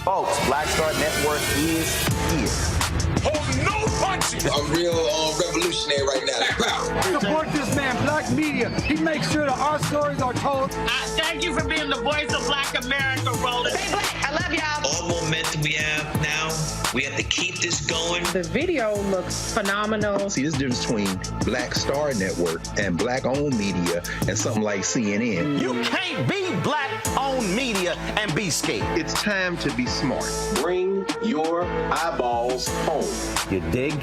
Folks, Black Star Network is here. Hold no punches! I'm real revolutionary right now. Support this man, Black Media. He makes sure that our stories are told. Thank you for being the voice of Black America, Roland. Stay black. I love y'all. All momentum we have now, we have to keep this going. The video looks phenomenal. See, this difference between Black Star Network and Black-owned media and something like CNN. You can't be Black-owned media and be scared. It's time to be smart. Bring your eyeballs home. You dig?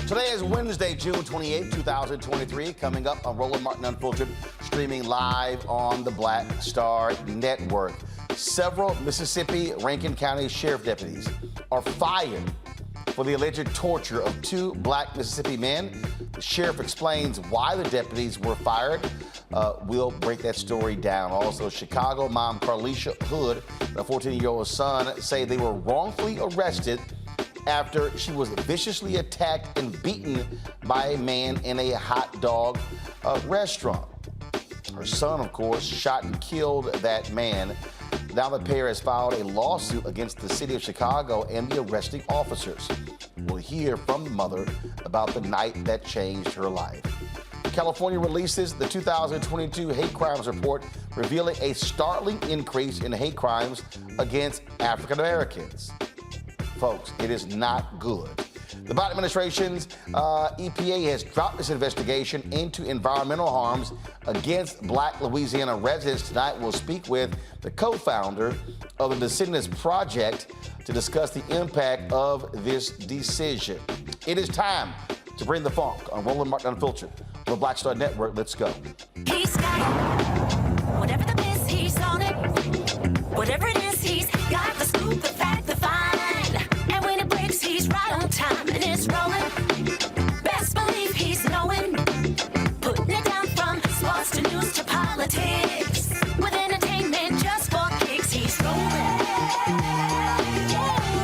Today is Wednesday, June 28, 2023. Coming up on Roland Martin Unfiltered, streaming live on the Black Star Network. Several Mississippi Rankin County Sheriff deputies are fired for the alleged torture of two black Mississippi men. The sheriff explains why the deputies were fired. We'll break that story down. Also, Chicago mom Carlisha Hood and a 14-year-old son say they were wrongfully arrested after she was viciously attacked and beaten by a man in a hot dog restaurant. Her son, of course, shot and killed that man. Now the pair has filed a lawsuit against the city of Chicago and the arresting officers. We'll hear from the mother about the night that changed her life. California releases the 2022 hate crimes report, revealing a startling increase in hate crimes against African Americans. Folks, it is not good. The Biden administration's EPA has dropped its investigation into environmental harms against Black Louisiana residents. Tonight, we'll speak with the co-founder of the Descendants Project to discuss the impact of this decision. It is time to bring the funk on Roland Martin Unfiltered on the Black Star Network. Let's go. He's got it. Whatever the miss, he's on it. Whatever it is, he's got the scoop, the fact, the find. And when it breaks, he's right on time and it's rolling. Best believe he's knowing. Putting it down from sports to news to politics. With entertainment just for kicks, he's rolling.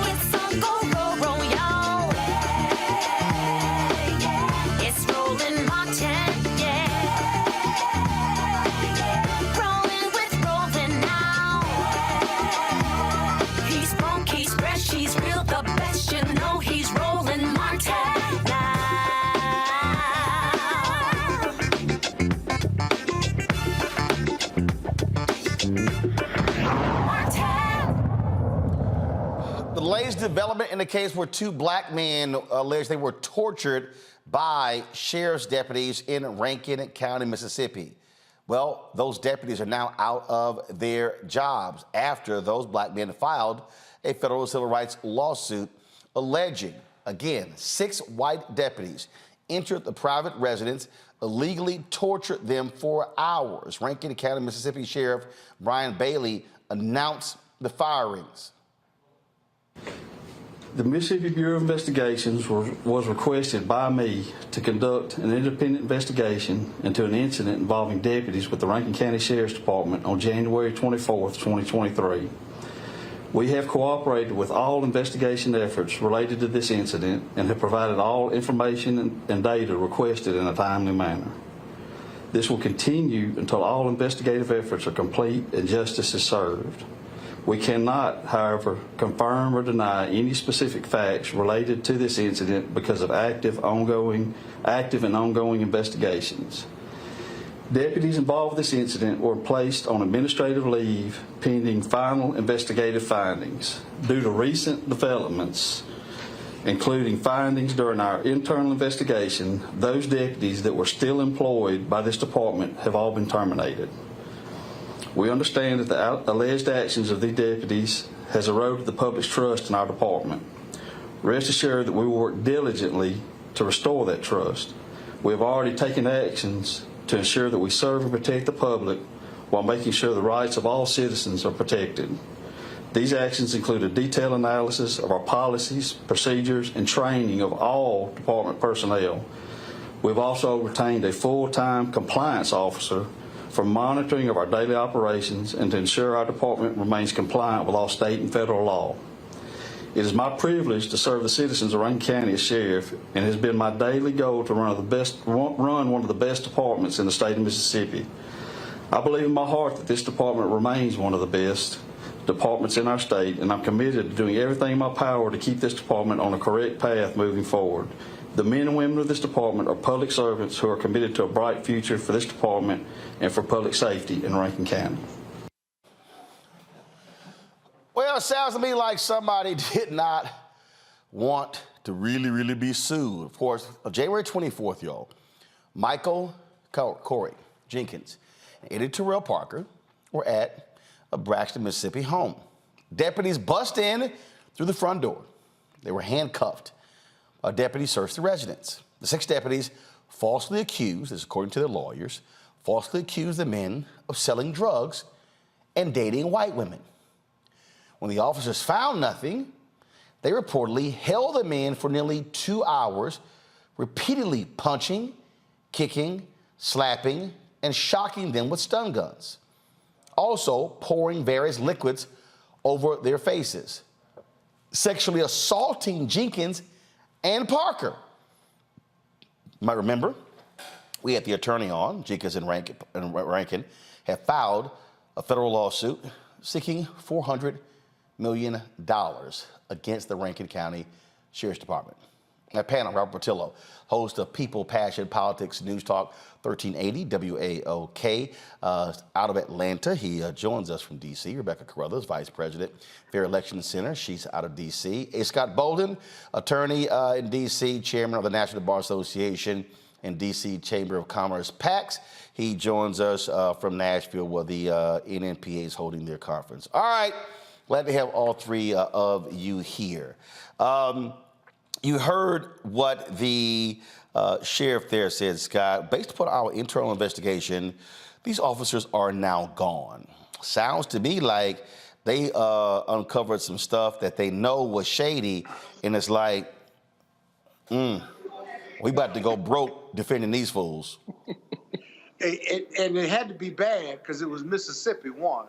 It's on go, y'all. It's Roland Martin, rolling with Roland now. He's funk, he's fresh, he's real, the best, you know he's Roland Martin now. The latest development in the case where two black men alleged they were tortured by sheriff's deputies in Rankin County, Mississippi. Well, those deputies are now out of their jobs after those black men filed a federal civil rights lawsuit alleging, again, 6 white deputies entered the private residence, illegally tortured them for hours. Rankin County, Mississippi Sheriff Brian Bailey announced the firings. The Mississippi Bureau of Investigations was requested by me to conduct an independent investigation into an incident involving deputies with the Rankin County Sheriff's Department on January 24th, 2023. We have cooperated with all investigation efforts related to this incident and have provided all information and data requested in a timely manner. This will continue until all investigative efforts are complete and justice is served. We cannot, however, confirm or deny any specific facts related to this incident because of active and ongoing investigations. Deputies involved with this incident were placed on administrative leave pending final investigative findings. Due to recent developments, including findings during our internal investigation, those deputies that were still employed by this department have all been terminated. We understand that the alleged actions of these deputies has eroded the public's trust in our department. Rest assured that we will work diligently to restore that trust. We have already taken actions to ensure that we serve and protect the public while making sure the rights of all citizens are protected. These actions include a detailed analysis of our policies, procedures, and training of all department personnel. We've also retained a full-time compliance officer for monitoring of our daily operations and to ensure our department remains compliant with all state and federal law. It is my privilege to serve the citizens of Rankin County as sheriff, and it has been my daily goal to run one of the best departments in the state of Mississippi. I believe in my heart that this department remains one of the best departments in our state, and I'm committed to doing everything in my power to keep this department on a correct path moving forward. The men and women of this department are public servants who are committed to a bright future for this department and for public safety in Rankin County. Well, it sounds to me like somebody did not want to really be sued. Of course, on January 24th, y'all, Michael Corey Jenkins and Eddie Terrell Parker were at a Braxton, Mississippi home. Deputies bust in through the front door. They were handcuffed. A deputy searched the residence. The 6 deputies falsely accused, this is according to their lawyers, falsely accused the men of selling drugs and dating white women. When the officers found nothing, they reportedly held the men for nearly 2 hours, repeatedly punching, kicking, slapping, and shocking them with stun guns. Also pouring various liquids over their faces, sexually assaulting Jenkins and Parker. You might remember, we had the attorney on, Jenkins and Rankin have filed a federal lawsuit seeking $400 million against the Rankin County Sheriff's Department. That panel, Robert Portillo, host of People, Passion, Politics, News Talk 1380 WAOK out of Atlanta. He joins us from D.C. Rebecca Carruthers, Vice President, Fair Election Center. She's out of D.C. A. Scott Bolden, attorney in D.C., chairman of the National Bar Association and D.C. Chamber of Commerce, PAX. He joins us from Nashville, where the NNPA is holding their conference. All right, glad to have all three of you here. You heard what the sheriff there said, Scott. Based upon our internal investigation, these officers are now gone. Sounds to me like they uncovered some stuff that they know was shady, and it's like, we about to go broke defending these fools. And it had to be bad because it was Mississippi, one.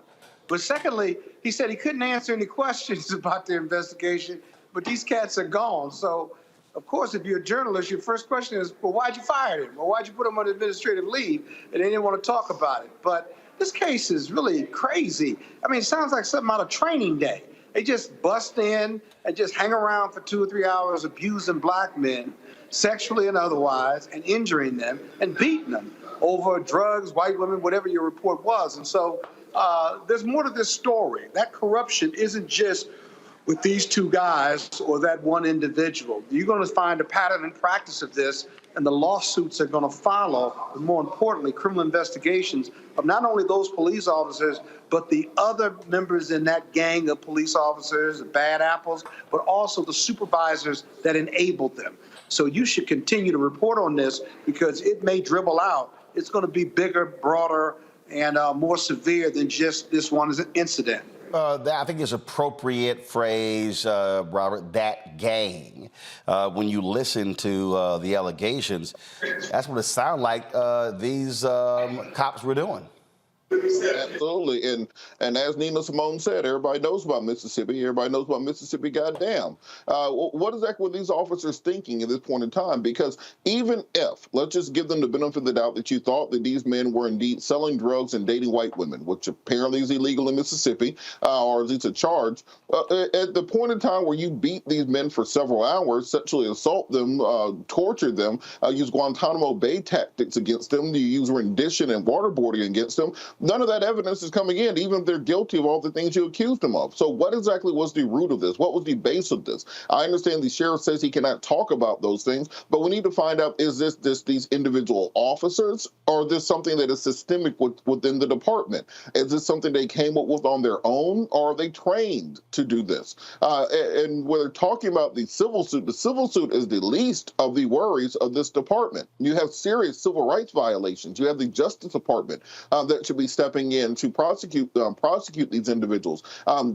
But secondly, he said he couldn't answer any questions about the investigation, but these cats are gone. So, of course, if you're a journalist, your first question is, well, why'd you fire him? Or why'd you put him on administrative leave? And they didn't want to talk about it. But this case is really crazy. I mean, it sounds like something out of Training Day. They just bust in and just hang around for 2 or 3 hours abusing black men, sexually and otherwise, and injuring them and beating them over drugs, white women, whatever your report was. And so there's more to this story. That corruption isn't just with these two guys or that one individual. You're going to find a pattern and practice of this, and the lawsuits are going to follow, and more importantly, criminal investigations of not only those police officers, but the other members in that gang of police officers, the bad apples, but also the supervisors that enabled them. So you should continue to report on this because it may dribble out. It's going to be bigger, broader, and more severe than just this one incident. I think is appropriate phrase, Robert, that gang. When you listen to the allegations, that's what it sounded like these cops were doing. Absolutely. And as Nina Simone said, everybody knows about Mississippi. Everybody knows about Mississippi, goddamn. What exactly were these officers thinking at this point in time? Because even if, let's just give them the benefit of the doubt that you thought that these men were indeed selling drugs and dating white women, which apparently is illegal in Mississippi, or at least a charge, at the point in time where you beat these men for several hours, sexually assault them, torture them, use Guantanamo Bay tactics against them, you use rendition and waterboarding against them, none of that evidence is coming in, even if they're guilty of all the things you accused them of. So what exactly was the root of this? What was the base of this? I understand the sheriff says he cannot talk about those things, but we need to find out, is this these individual officers, or is this something that is systemic within the department? Is this something they came up with on their own, or are they trained to do this? And when they're talking about the civil suit is the least of the worries of this department. You have serious civil rights violations. You have the Justice Department that should be stepping in to prosecute these individuals.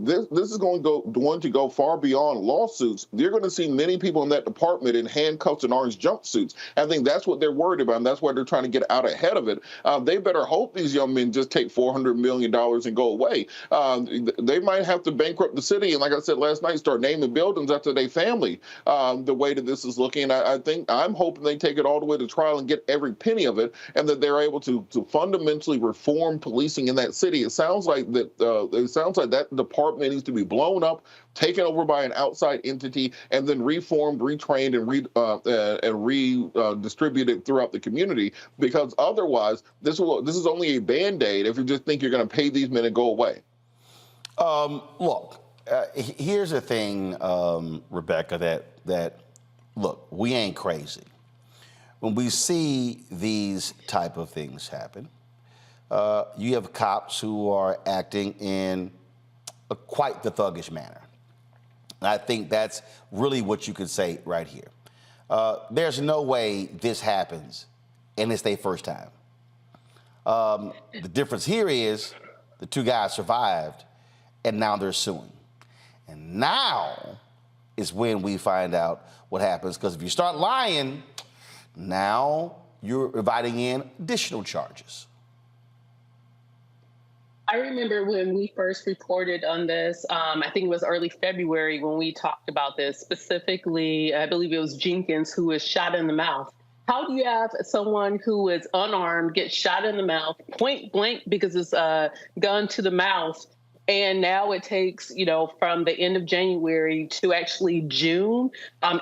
This is going to go far beyond lawsuits. You're going to see many people in that department in handcuffs and orange jumpsuits. I think that's what they're worried about, and that's why they're trying to get out ahead of it. They better hope these young men just take $400 million and go away. They might have to bankrupt the city, and like I said last night, start naming buildings after their family. The way that this is looking, I'm hoping they take it all the way to trial and get every penny of it, and that they're able to fundamentally reform policing in that city. It sounds like that department needs to be blown up, taken over by an outside entity, and then reformed, retrained, and redistributed throughout the community. Because otherwise, this is only a band-aid if you just think you're going to pay these men and go away. Look, here's the thing, Rebecca. That look, we ain't crazy. When we see these type of things happen, you have cops who are acting in quite the thuggish manner. And I think that's really what you could say right here. There's no way this happens and it's their first time. The difference here is the two guys survived and now they're suing. And now is when we find out what happens, because if you start lying, now you're inviting in additional charges. I remember when we first reported on this, I think it was early February when we talked about this. Specifically, I believe it was Jenkins who was shot in the mouth. How do you have someone who is unarmed get shot in the mouth, point blank, because it's a gun to the mouth, And now it takes, from the end of January to actually June,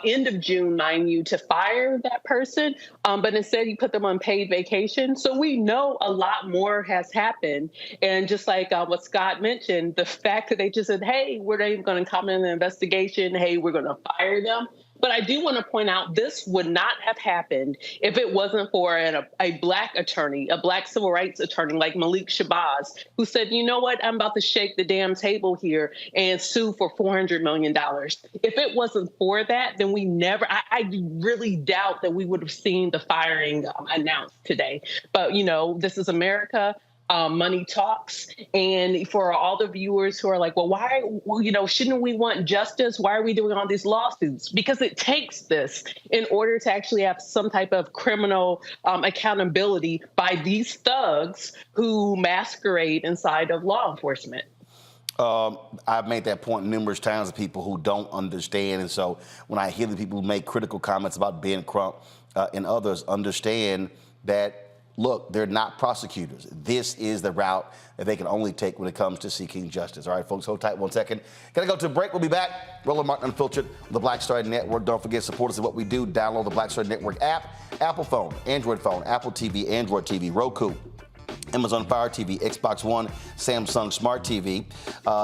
end of June, mind you, to fire that person. But instead you put them on paid vacation. So we know a lot more has happened. And just like what Scott mentioned, the fact that they just said, hey, we're not even going to comment on the investigation. Hey, we're going to fire them. But I do want to point out this would not have happened if it wasn't for a Black attorney, a Black civil rights attorney like Malik Shabazz, who said, you know what, I'm about to shake the damn table here and sue for $400 million. If it wasn't for that, then I really doubt that we would have seen the firing announced today. But, this is America. Money talks. And for all the viewers who are like, well, why, shouldn't we want justice? Why are we doing all these lawsuits? Because it takes this in order to actually have some type of criminal accountability by these thugs who masquerade inside of law enforcement. I've made that point numerous times to people who don't understand. And so when I hear the people who make critical comments about Ben Crump and others, understand that, look, they're not prosecutors. This is the route that they can only take when it comes to seeking justice. All right, folks, hold tight 1 second. Gotta go to a break. We'll be back. Roland Martin Unfiltered on the Black Star Network. Don't forget, support us in what we do. Download the Black Star Network app, Apple phone, Android phone, Apple TV, Android TV, Roku, Amazon Fire TV, Xbox One, Samsung Smart TV.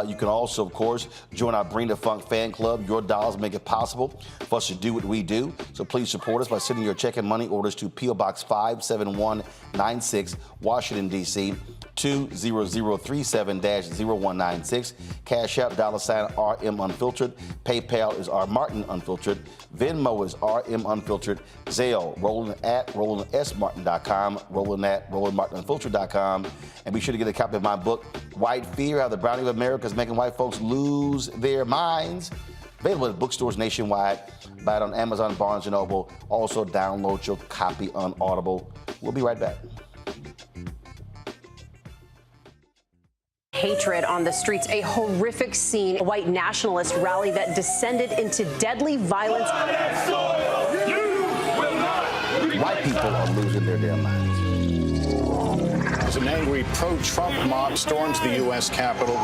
You can also, of course, join our Bring the Funk fan club. Your dollars make it possible for us to do what we do. So please support us by sending your check and money orders to P.O. Box 57196, Washington, D.C., 20037-0196. Cash App, $RM Unfiltered. PayPal is R Martin Unfiltered. Venmo is RM Unfiltered. Zelle, Roland at RolandSMartin.com. Roland at RolandMartinUnfiltered.com. And be sure to get a copy of my book, White Fear, How the Browning of America is Making White Folks Lose Their Minds. Available at bookstores nationwide. Buy it on Amazon, Barnes & Noble. Also download your copy on Audible. We'll be right back. Hatred on the streets, a horrific scene, a white nationalist rally that descended into deadly violence. White people are losing their damn minds. As an angry pro-Trump mob storms the U.S. Capitol,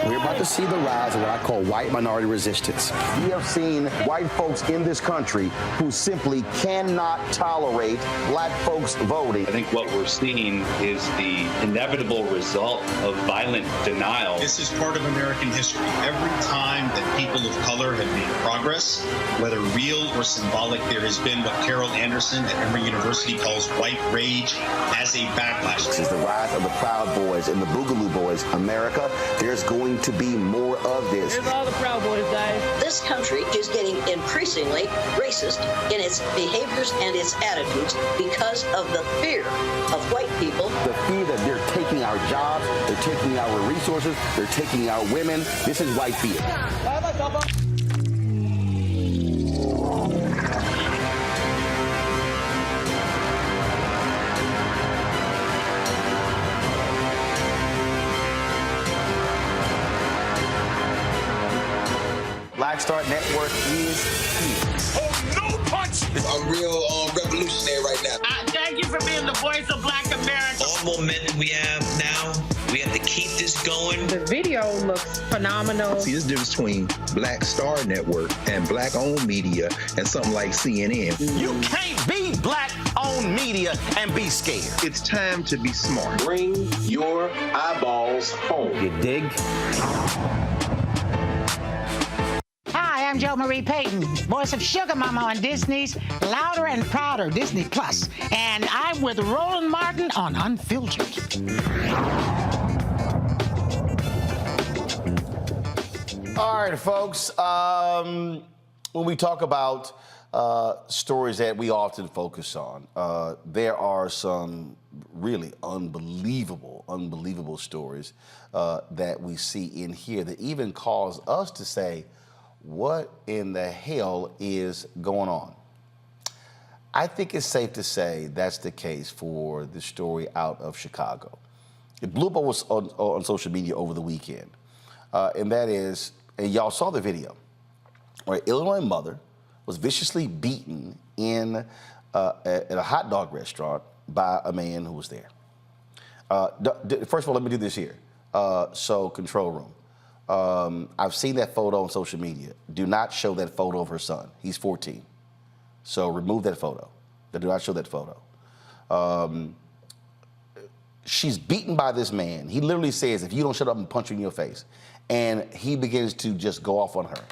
we're about to see the rise of what I call white minority resistance. We have seen white folks in this country who simply cannot tolerate black folks voting. I think what we're seeing is the inevitable result of violent denial. This is part of American history. Every time that people of color have made progress, whether real or symbolic, there has been what Carol Anderson at Emory University calls white rage as a backlash. This is the rise of the Proud Boys and the Boogaloo Boys. America, there's going to be more of this. Here's all the Proud Boys, guys. This country is getting increasingly racist in its behaviors and its attitudes because of the fear of white people. The fear that they're taking our jobs, they're taking our resources, they're taking our women. This is white fear. Black Star Network is here. Oh, no punch! I'm real revolutionary right now. Thank you for being the voice of Black America. All momentum we have now, we have to keep this going. The video looks phenomenal. See, there's a difference between Black Star Network and Black-owned media and something like CNN. You can't be Black-owned media and be scared. It's time to be smart. Bring your eyeballs home. You dig? Hi, I'm Jo Marie Payton, voice of Sugar Mama on Disney's Louder and Prouder Disney Plus, and I'm with Roland Martin on Unfiltered. All right, folks. When we talk about stories that we often focus on, there are some really unbelievable stories that we see in here that even cause us to say, what in the hell is going on? I think it's safe to say that's the case for the story out of Chicago. It blew up on social media over the weekend, and that is, and y'all saw the video, where an Illinois mother was viciously beaten at a hot dog restaurant by a man who was there. First of all, let me do this here. So control room. I've seen that photo on social media. Do not show that photo of her son. He's 14. So remove that photo. Do not show that photo. She's beaten by this man. He literally says, if you don't shut up, and punch you in your face. And he begins to just go off on her.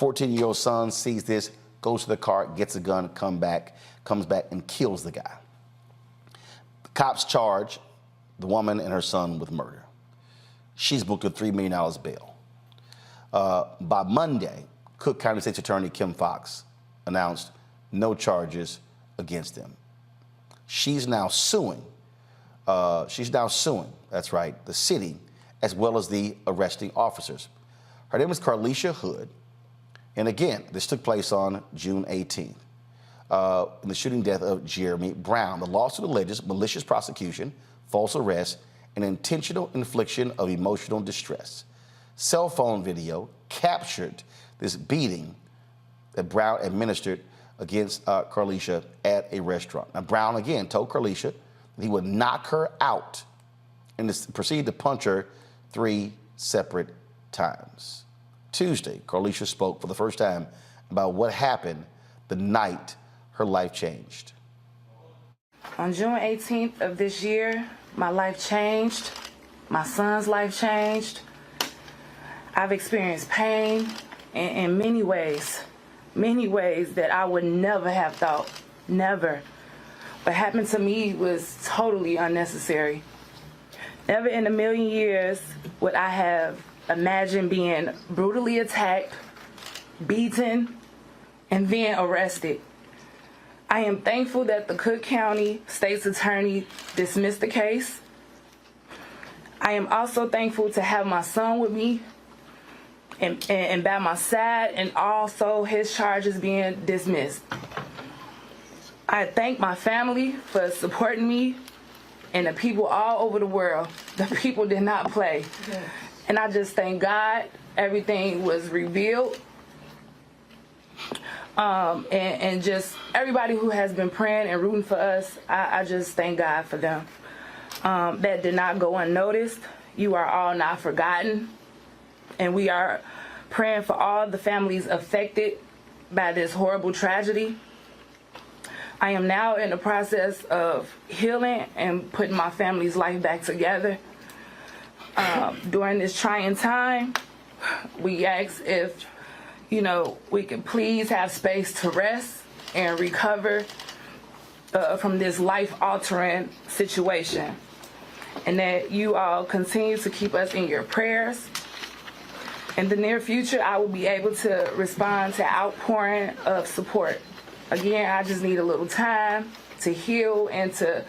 14-year-old son sees this, goes to the car, gets a gun, comes back and kills the guy. The cops charge the woman and her son with murder. She's booked a $3 million bail. By Monday, Cook County State's Attorney Kim Foxx announced no charges against them. She's now suing. That's right, the city, as well as the arresting officers. Her name is Carlisha Hood. And again, this took place on June 18th. In the shooting death of Jeremy Brown. The lawsuit alleges malicious prosecution, false arrest, and intentional infliction of emotional distress. Cell phone video captured this beating that Brown administered against Carlisha at a restaurant. Now, Brown, again, told Carlisha that he would knock her out and proceeded to punch her 3 separate times. Tuesday, Carlisha spoke for the first time about what happened the night her life changed. On June 18th of this year, my life changed. My son's life changed. I've experienced pain in many ways that I would never have thought, never. What happened to me was totally unnecessary. Never in a million years would I have imagined being brutally attacked, beaten, and then arrested. I am thankful that the Cook County State's Attorney dismissed the case. I am also thankful to have my son with me and by my side, and also his charges being dismissed. I thank my family for supporting me and the people all over the world. The people did not play. And I just thank God everything was revealed. And just everybody who has been praying and rooting for us, I just thank God for them. That did not go unnoticed. You are all not forgotten. And we are praying for all the families affected by this horrible tragedy. I am now in the process of healing and putting my family's life back together. During this trying time, we ask if, we can please have space to rest and recover from this life-altering situation. And that you all continue to keep us in your prayers. In the near future, I will be able to respond to outpouring of support. Again, I just need a little time to heal and to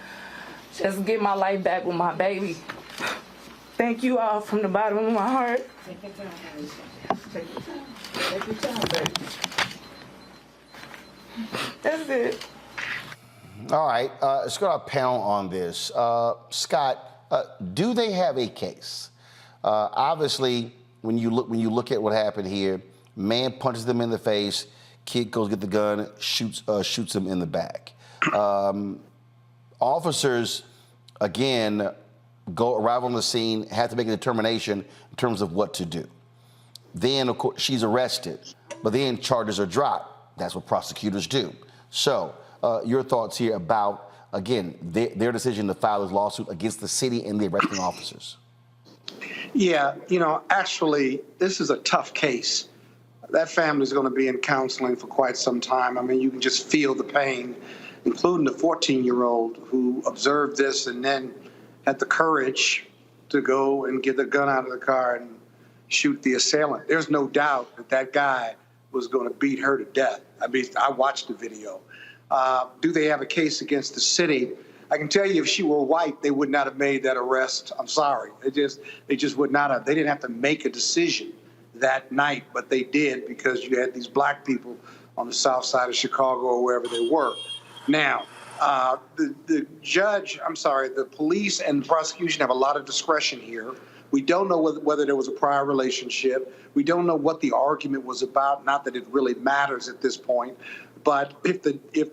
just get my life back with my baby. Thank you all from the bottom of my heart. Take your time, Carlisha. Take your time. Take your time, baby. That's it. All right, let's go to our panel on this. Scott, do they have a case? Obviously, when you look at what happened here, man punches them in the face, kid goes get the gun, shoots him in the back. Officers, again, arrive on the scene, have to make a determination in terms of what to do. Then, of course, she's arrested, but then charges are dropped. That's what prosecutors do. So, your thoughts here about, again, their decision to file this lawsuit against the city and the arresting officers? Yeah, actually, this is a tough case. That family's going to be in counseling for quite some time. I mean, you can just feel the pain, including the 14-year-old who observed this and then had the courage to go and get the gun out of the car and shoot the assailant. There's no doubt that that guy was going to beat her to death. I mean, I watched the video. Do they have a case against the city? I can tell you, if she were white, they would not have made that arrest. I'm sorry. They just would not have. They didn't have to make a decision that night, but they did because you had these black people on the south side of Chicago or wherever they were. Now, the judge, the police and the prosecution have a lot of discretion here. We don't know whether there was a prior relationship. We don't know what the argument was about, not that it really matters at this point. But if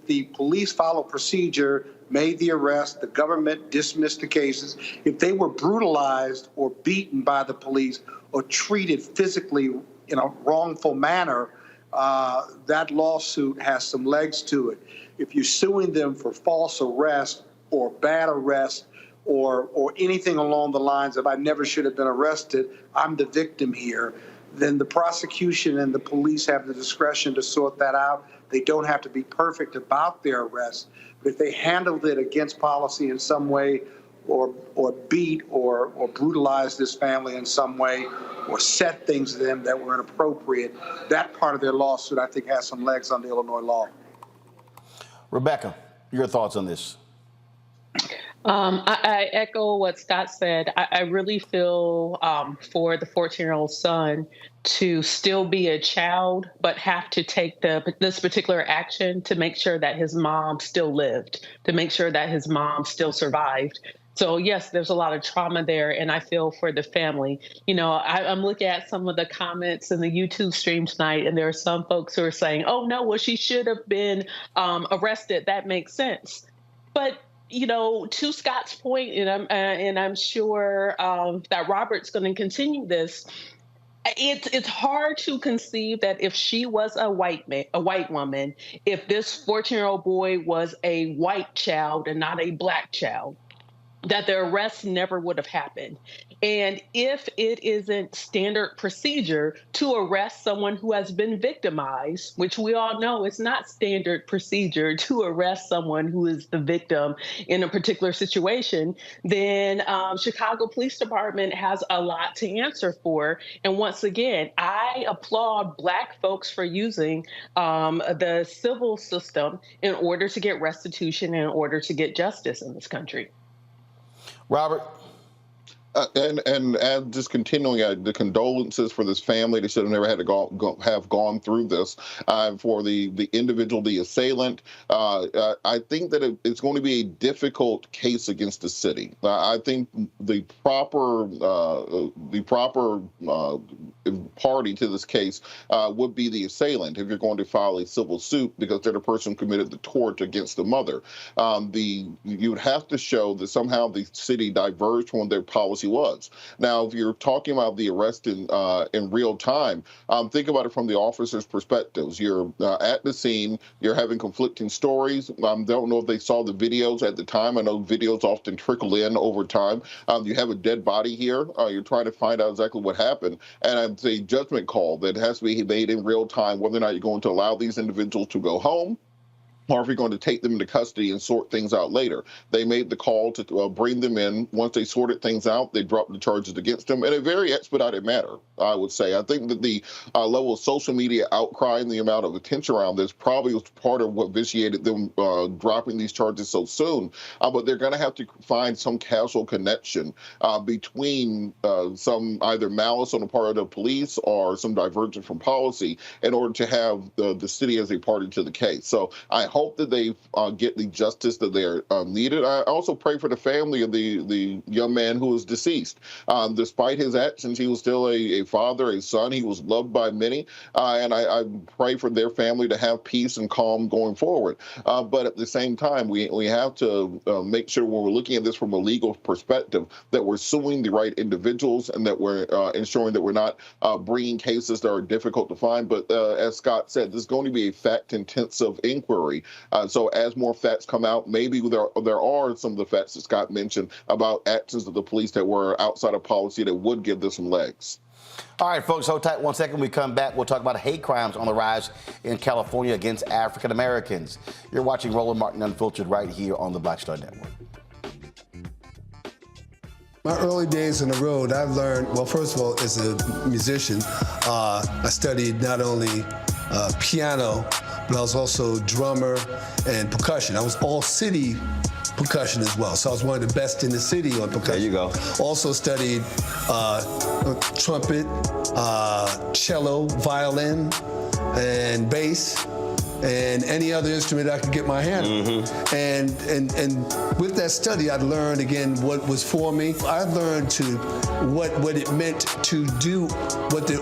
the police follow procedure, made the arrest, the government dismissed the cases, if they were brutalized or beaten by the police or treated physically in a wrongful manner, that lawsuit has some legs to it. If you're suing them for false arrest or bad arrest or anything along the lines of I never should have been arrested, I'm the victim here, then the prosecution and the police have the discretion to sort that out. They don't have to be perfect about their arrest. But if they handled it against policy in some way or beat or brutalized this family in some way or said things to them that were inappropriate, that part of their lawsuit, I think, has some legs under Illinois law. Rebecca, your thoughts on this? I echo what Scott said. I really feel for the 14-year-old son to still be a child, but have to take this particular action to make sure that his mom still lived, to make sure that his mom still survived. So yes, there's a lot of trauma there, and I feel for the family. You know, I'm looking at some of the comments in the YouTube stream tonight, and there are some folks who are saying, "Oh no, well she should have been arrested. That makes sense." But you know, to Scott's point, and I'm sure that Robert's going to continue this. It's hard to conceive that if she was a white woman, if this 14-year-old boy was a white child and not a black child, that the arrest never would have happened. And if it isn't standard procedure to arrest someone who has been victimized, which we all know is not standard procedure to arrest someone who is the victim in a particular situation, then Chicago Police Department has a lot to answer for. And once again, I applaud Black folks for using the civil system in order to get restitution, in order to get justice in this country. Robert? And just continuing, the condolences for this family. They should have never had to have gone through this. For the individual, the assailant, I think that it's going to be a difficult case against the city. I think the proper party to this case would be the assailant if you're going to file a civil suit, because they're the person who committed the tort against the mother. You would have to show that somehow the city diverged from their policy was. Now, if you're talking about the arrest in real time, think about it from the officer's perspectives. You're at the scene, you're having conflicting stories. Don't know if they saw the videos at the time. I know videos often trickle in over time. You have a dead body here. You're trying to find out exactly what happened. And it's a judgment call that has to be made in real time, whether or not you're going to allow these individuals to go home, or if you're going to take them into custody and sort things out later. They made the call to bring them in. Once they sorted things out, they dropped the charges against them in a very expedited manner, I would say. I think that the level of social media outcry and the amount of attention around this probably was part of what vitiated them dropping these charges so soon. But they're going to have to find some causal connection between some either malice on the part of the police or some divergence from policy in order to have the city as a party to the case. So I hope that they get the justice that they're needed. I also pray for the family of the young man who was deceased. Despite his actions, he was still a father, a son. He was loved by many, and I pray for their family to have peace and calm going forward. But at the same time, we have to make sure when we're looking at this from a legal perspective that we're suing the right individuals and that we're ensuring that we're not bringing cases that are difficult to find. But as Scott said, this is going to be a fact-intensive inquiry. So as more facts come out, maybe there are some of the facts that Scott mentioned about actions of the police that were outside of policy that would give this some legs. All right, folks, hold tight 1 second. We come back, we'll talk about hate crimes on the rise in California against African Americans. You're watching Roland Martin Unfiltered right here on the Black Star Network. My early days on the road, I've learned, well, first of all, as a musician, I studied not only piano, but I was also drummer and percussion. I was all city percussion as well. So I was one of the best in the city on percussion. There you go. Also studied trumpet, cello, violin, and bass. and any other instrument I could get my hand on. And with that study, I learned again what was for me. I learned what it meant to do what the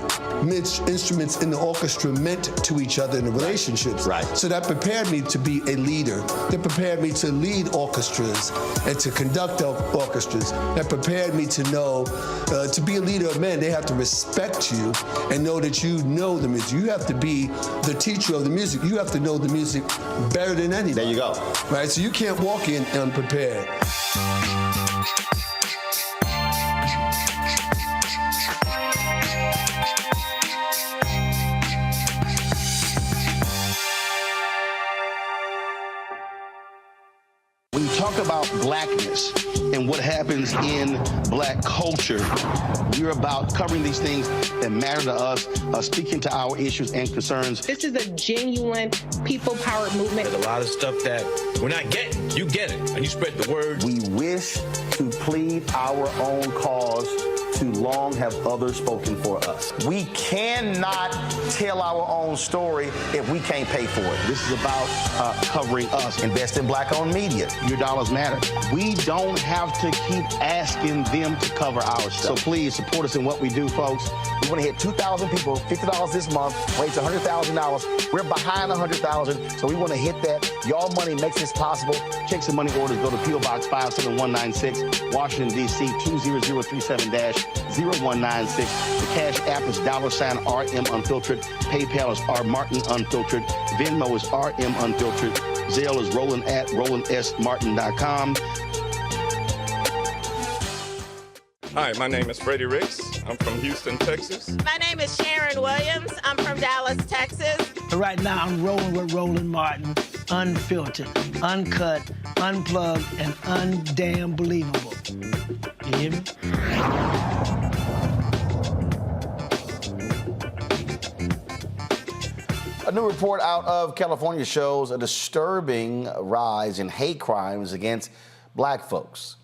instruments in the orchestra meant to each other in the relationships. Right. So that prepared me to be a leader. That prepared me to lead orchestras and to conduct orchestras. That prepared me to know, to be a leader of men, they have to respect you and know that you know the music. You have to be the teacher of the music. You have to know the music better than anybody. There you go. Right, so you can't walk in unprepared. When you talk about blackness and what happens in black culture, we're about covering these things that matter to us, speaking to our issues and concerns. This is a genuine people-powered movement. There's a lot of stuff that we're not getting. You get it, and you spread the word. We wish to plead our own cause. Too long have others spoken for us. We cannot tell our own story if we can't pay for it. This is about covering us. Invest in black-owned media. Your dollars matter. We don't have to keep asking them to cover our stuff. So please support us in what we do, folks. We want to hit 2,000 people, $50 this month, raise $100,000. We're behind 100,000, so we want to hit that. Y'all money makes this possible. Check some money orders. Go to P.O. Box 57196, Washington, D.C. 20037-0196. The Cash App is $RM Unfiltered. PayPal is R Martin Unfiltered. Venmo is RM Unfiltered. Zelle is Roland at RolandSMartin.com. Hi, my name is Freddie Ricks. I'm from Houston, Texas. My name is Sharon Williams. I'm from Dallas, Texas. Right now, I'm rolling with Roland Martin, unfiltered, uncut, unplugged, and undamn believable. You hear me? A new report out of California shows a disturbing rise in hate crimes against black folks.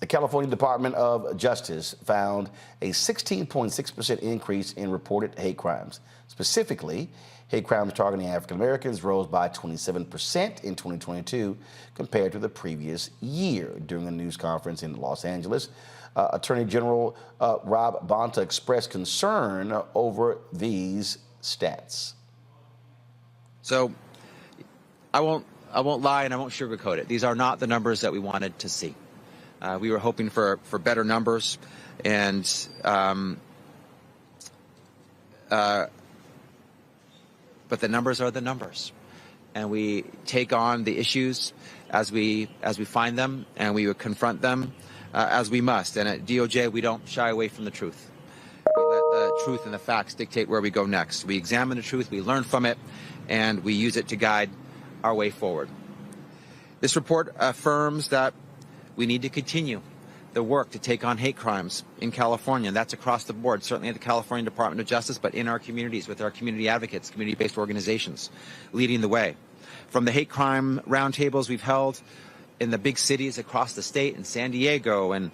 The California Department of Justice found a 16.6% increase in reported hate crimes. Specifically, hate crimes targeting African Americans rose by 27% in 2022 compared to the previous year. During a news conference in Los Angeles, Attorney General Rob Bonta expressed concern over these stats. So I won't lie and I won't sugarcoat it. These are not the numbers that we wanted to see. We were hoping for better numbers, and but the numbers are the numbers, and we take on the issues as we find them, and we would confront them as we must. And at DOJ, we don't shy away from the truth. We let the truth and the facts dictate where we go next. We examine the truth, we learn from it, and we use it to guide our way forward. This report affirms that we need to continue the work to take on hate crimes in California. And that's across the board, certainly at the California Department of Justice, but in our communities with our community advocates, community-based organizations leading the way. From the hate crime roundtables we've held in the big cities across the state, in San Diego and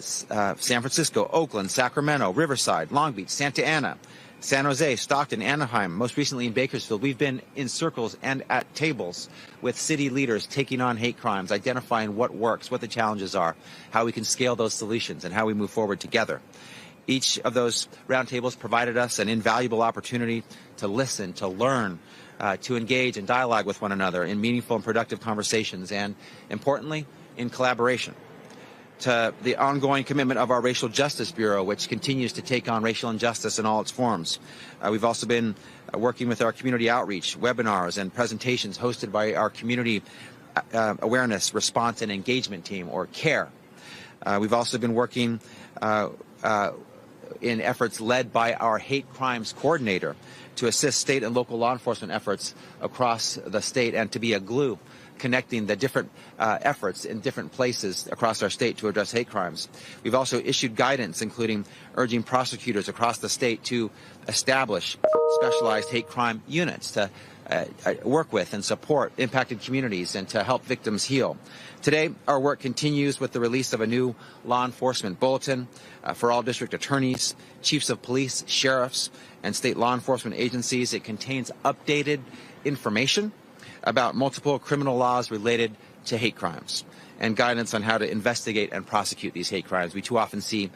San Francisco, Oakland, Sacramento, Riverside, Long Beach, Santa Ana, San Jose, Stockton, Anaheim, most recently in Bakersfield. We've been in circles and at tables with city leaders taking on hate crimes, identifying what works, what the challenges are, how we can scale those solutions, and how we move forward together. Each of those roundtables provided us an invaluable opportunity to listen, to learn, to engage in dialogue with one another in meaningful and productive conversations, and importantly, in collaboration. To the ongoing commitment of our Racial Justice Bureau, which continues to take on racial injustice in all its forms. We've also been working with our community outreach, webinars, and presentations hosted by our Community Awareness, Response, and Engagement Team, or CARE. We've also been working in efforts led by our Hate Crimes Coordinator to assist state and local law enforcement efforts across the state and to be a glue connecting the different efforts in different places across our state to address hate crimes. We've also issued guidance, including urging prosecutors across the state to establish specialized hate crime units to work with and support impacted communities and to help victims heal. Today, our work continues with the release of a new law enforcement bulletin for all district attorneys, chiefs of police, sheriffs, and state law enforcement agencies. It contains updated information about multiple criminal laws related to hate crimes and guidance on how to investigate and prosecute these hate crimes. We too often see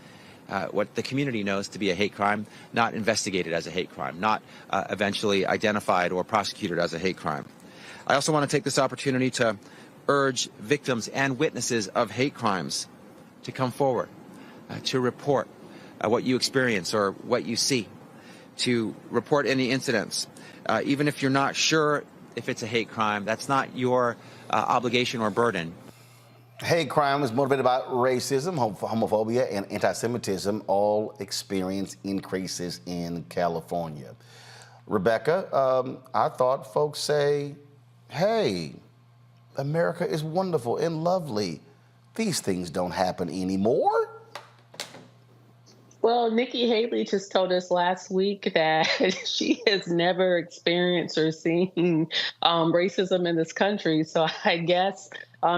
what the community knows to be a hate crime not investigated as a hate crime, not eventually identified or prosecuted as a hate crime. I also want to take this opportunity to urge victims and witnesses of hate crimes to come forward, to report what you experience or what you see, to report any incidents. Even if you're not sure if it's a hate crime, that's not your obligation or burden. Hate crime is motivated by racism, homophobia, and anti-Semitism all experience increases in California. Rebecca, I thought folks say, hey, America is wonderful and lovely. These things don't happen anymore. Well, Nikki Haley just told us last week that she has never experienced or seen racism in this country. So I guess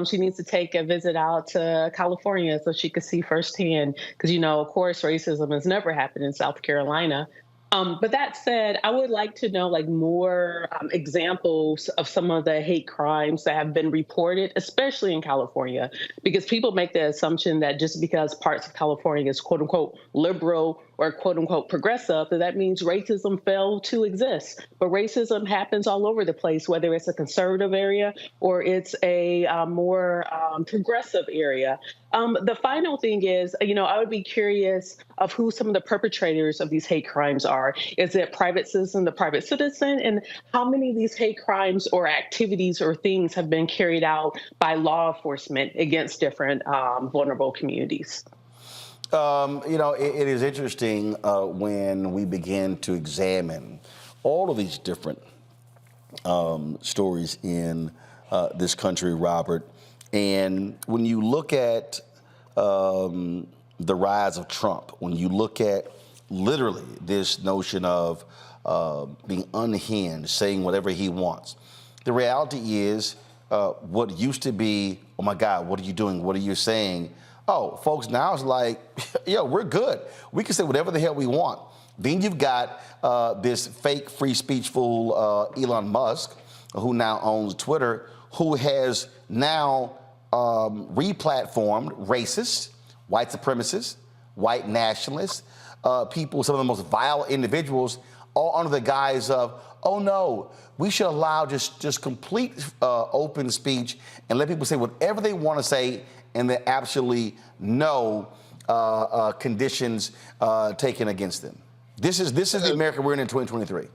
she needs to take a visit out to California so she could see firsthand. Because, you know, of course, racism has never happened in South Carolina. But that said, I would like to know more examples of some of the hate crimes that have been reported, especially in California, because people make the assumption that just because parts of California is quote unquote liberal or quote unquote progressive, that means racism failed to exist. But racism happens all over the place, whether it's a conservative area or it's a more progressive area. The final thing is, I would be curious of who some of the perpetrators of these hate crimes are. Is it private citizen, the private citizen? And how many of these hate crimes or activities or things have been carried out by law enforcement against different vulnerable communities? It is interesting when we begin to examine all of these different stories in this country, Robert. And when you look at the rise of Trump, when you look at literally this notion of being unhinged, saying whatever he wants, the reality is what used to be, oh my God, what are you doing? What are you saying? Oh, folks, now it's like, yo, we're good. We can say whatever the hell we want. Then you've got this fake free speech fool, Elon Musk, who now owns Twitter, who has now re-platformed racists, white supremacists, white nationalists, people, some of the most vile individuals, all under the guise of, oh no, we should allow just complete open speech and let people say whatever they want to say, and there are absolutely no conditions taken against them. This is the America we're in 2023.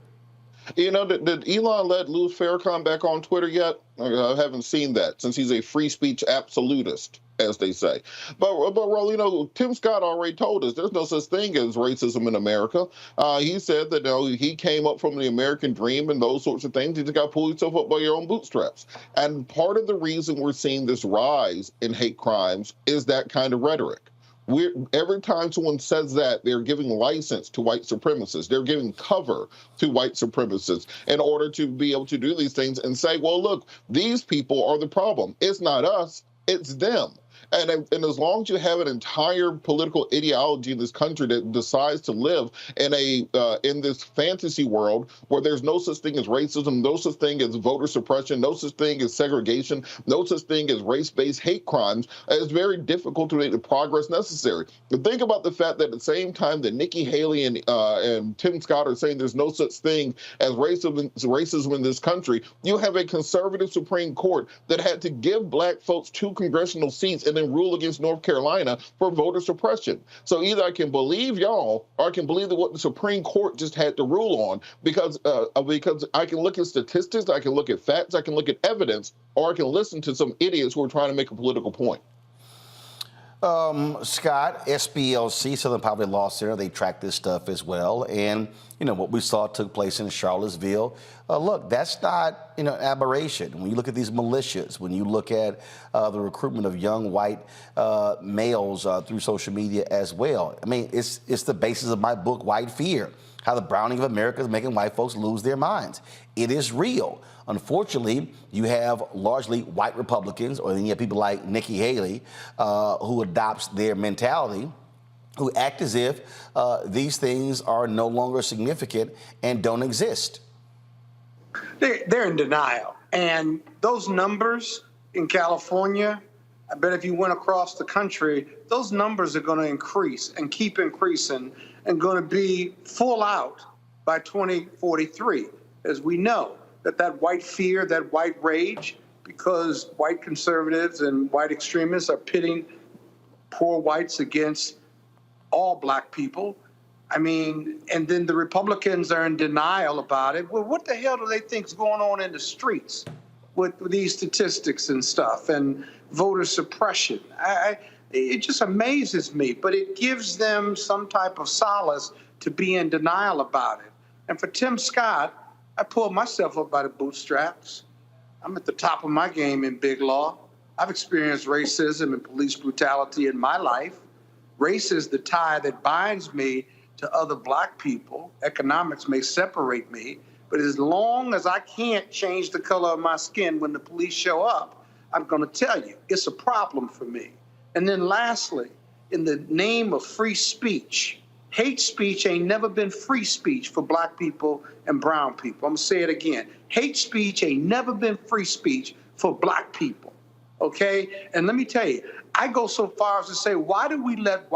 Did Elon let Louis Farrakhan back on Twitter yet? I haven't seen that, since he's a free speech absolutist, as they say. But Roland, Tim Scott already told us there's no such thing as racism in America. He said that he came up from the American dream and those sorts of things. You just got to pull yourself up by your own bootstraps. And part of the reason we're seeing this rise in hate crimes is that kind of rhetoric. Every time someone says that, they're giving license to white supremacists. They're giving cover to white supremacists in order to be able to do these things and say, well, look, these people are the problem. It's not us, it's them. And as long as you have an entire political ideology in this country that decides to live in this fantasy world where there's no such thing as racism, no such thing as voter suppression, no such thing as segregation, no such thing as race-based hate crimes, it's very difficult to make the progress necessary. But think about the fact that at the same time that Nikki Haley and Tim Scott are saying there's no such thing as racism in this country, you have a conservative Supreme Court that had to give black folks 2 congressional seats and then rule against North Carolina for voter suppression. So either I can believe y'all or I can believe that what the Supreme Court just had to rule on, because I can look at statistics, I can look at facts, I can look at evidence, or I can listen to some idiots who are trying to make a political point. Scott, SPLC, Southern Poverty Law Center, they track this stuff as well. And, what we saw took place in Charlottesville, look, that's not, an aberration. When you look at these militias, when you look at the recruitment of young white males through social media as well. I mean, it's the basis of my book, White Fear, how the browning of America is making white folks lose their minds. It is real. Unfortunately, you have largely white Republicans, or then you have people like Nikki Haley, who adopts their mentality, who act as if these things are no longer significant and don't exist. they're in denial. And those numbers in California, I bet if you went across the country, those numbers are going to increase and keep increasing and going to be full out by 2043, as we know that white fear, that white rage, because white conservatives and white extremists are pitting poor whites against all black people. I mean, and then the Republicans are in denial about it. Well, what the hell do they think is going on in the streets with these statistics and stuff and voter suppression? It just amazes me, but it gives them some type of solace to be in denial about it. And for Tim Scott, I pulled myself up by the bootstraps. I'm at the top of my game in big law. I've experienced racism and police brutality in my life. Race is the tie that binds me to other black people. Economics may separate me, but as long as I can't change the color of my skin when the police show up, I'm going to tell you, it's a problem for me. And then lastly, in the name of free speech, hate speech ain't never been free speech for black people and brown people. I'm going to say it again. Hate speech ain't never been free speech for black people, okay? And let me tell you, I go so far as to say, why do we let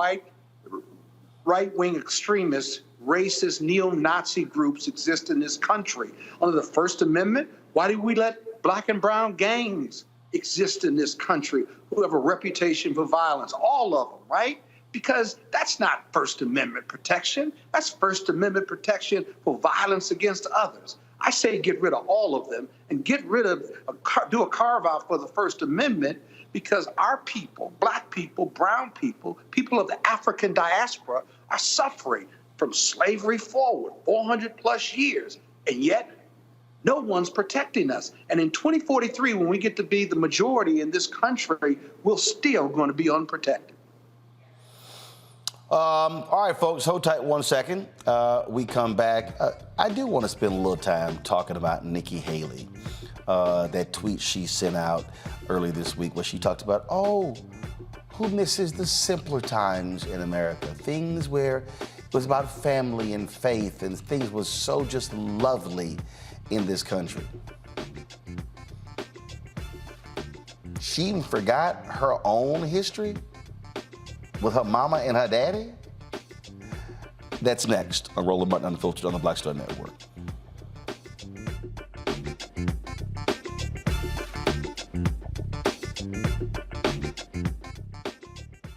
right-wing extremists, racist, neo-Nazi groups exist in this country? Under the First Amendment, why do we let black and brown gangs exist in this country who have a reputation for violence? All of them, right? Because that's not First Amendment protection. That's First Amendment protection for violence against others. I say get rid of all of them and get rid of, do a carve-out for the First Amendment, because our people, black people, brown people, people of the African diaspora are suffering from slavery forward, 400 plus years, and yet no one's protecting us. And in 2043, when we get to be the majority in this country, we're still going to be unprotected. All right, folks, hold tight 1 second. We come back. I do want to spend a little time talking about Nikki Haley. That tweet she sent out early this week where she talked about, who misses the simpler times in America? Things where it was about family and faith and things was so just lovely in this country. She even forgot her own history with her mama and her daddy? That's next on Roland Martin Unfiltered on the Black Star Network.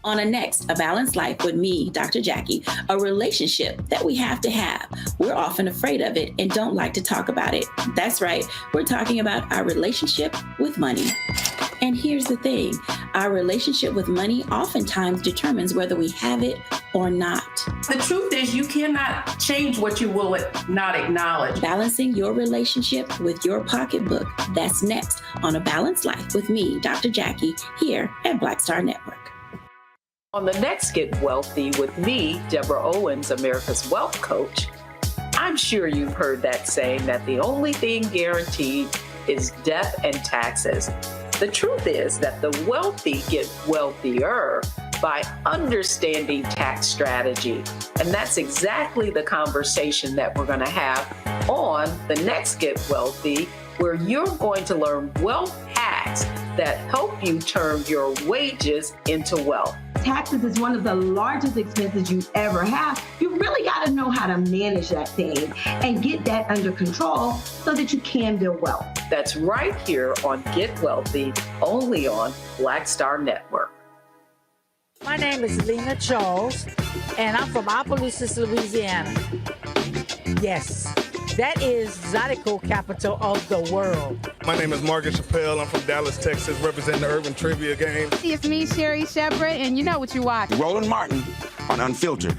On a next, A Balanced Life with me, Dr. Jackie, a relationship that we have to have. We're often afraid of it and don't like to talk about it. That's right, we're talking about our relationship with money. And here's the thing, our relationship with money oftentimes determines whether we have it or not. The truth is you cannot change what you will not acknowledge. Balancing your relationship with your pocketbook. That's next on A Balanced Life with me, Dr. Jackie, here at Black Star Network. On the next Get Wealthy with me, Deborah Owens, America's Wealth Coach, I'm sure you've heard that saying that the only thing guaranteed is death and taxes. The truth is that the wealthy get wealthier by understanding tax strategy. And that's exactly the conversation that we're going to have on the next Get Wealthy, where you're going to learn wealth hacks that help you turn your wages into wealth. Taxes is one of the largest expenses you ever have. You really got to know how to manage that thing and get that under control so that you can build wealth. That's right here on Get Wealthy, only on Black Star Network. My name is Lena Charles, and I'm from Opelousas, Louisiana. Yes, that is Zydeco capital of the world. My name is Margaret Chappelle. I'm from Dallas, Texas, representing the Urban Trivia Game. It's me, Sherry Shepherd, and you know what you watch. Roland Martin on Unfiltered.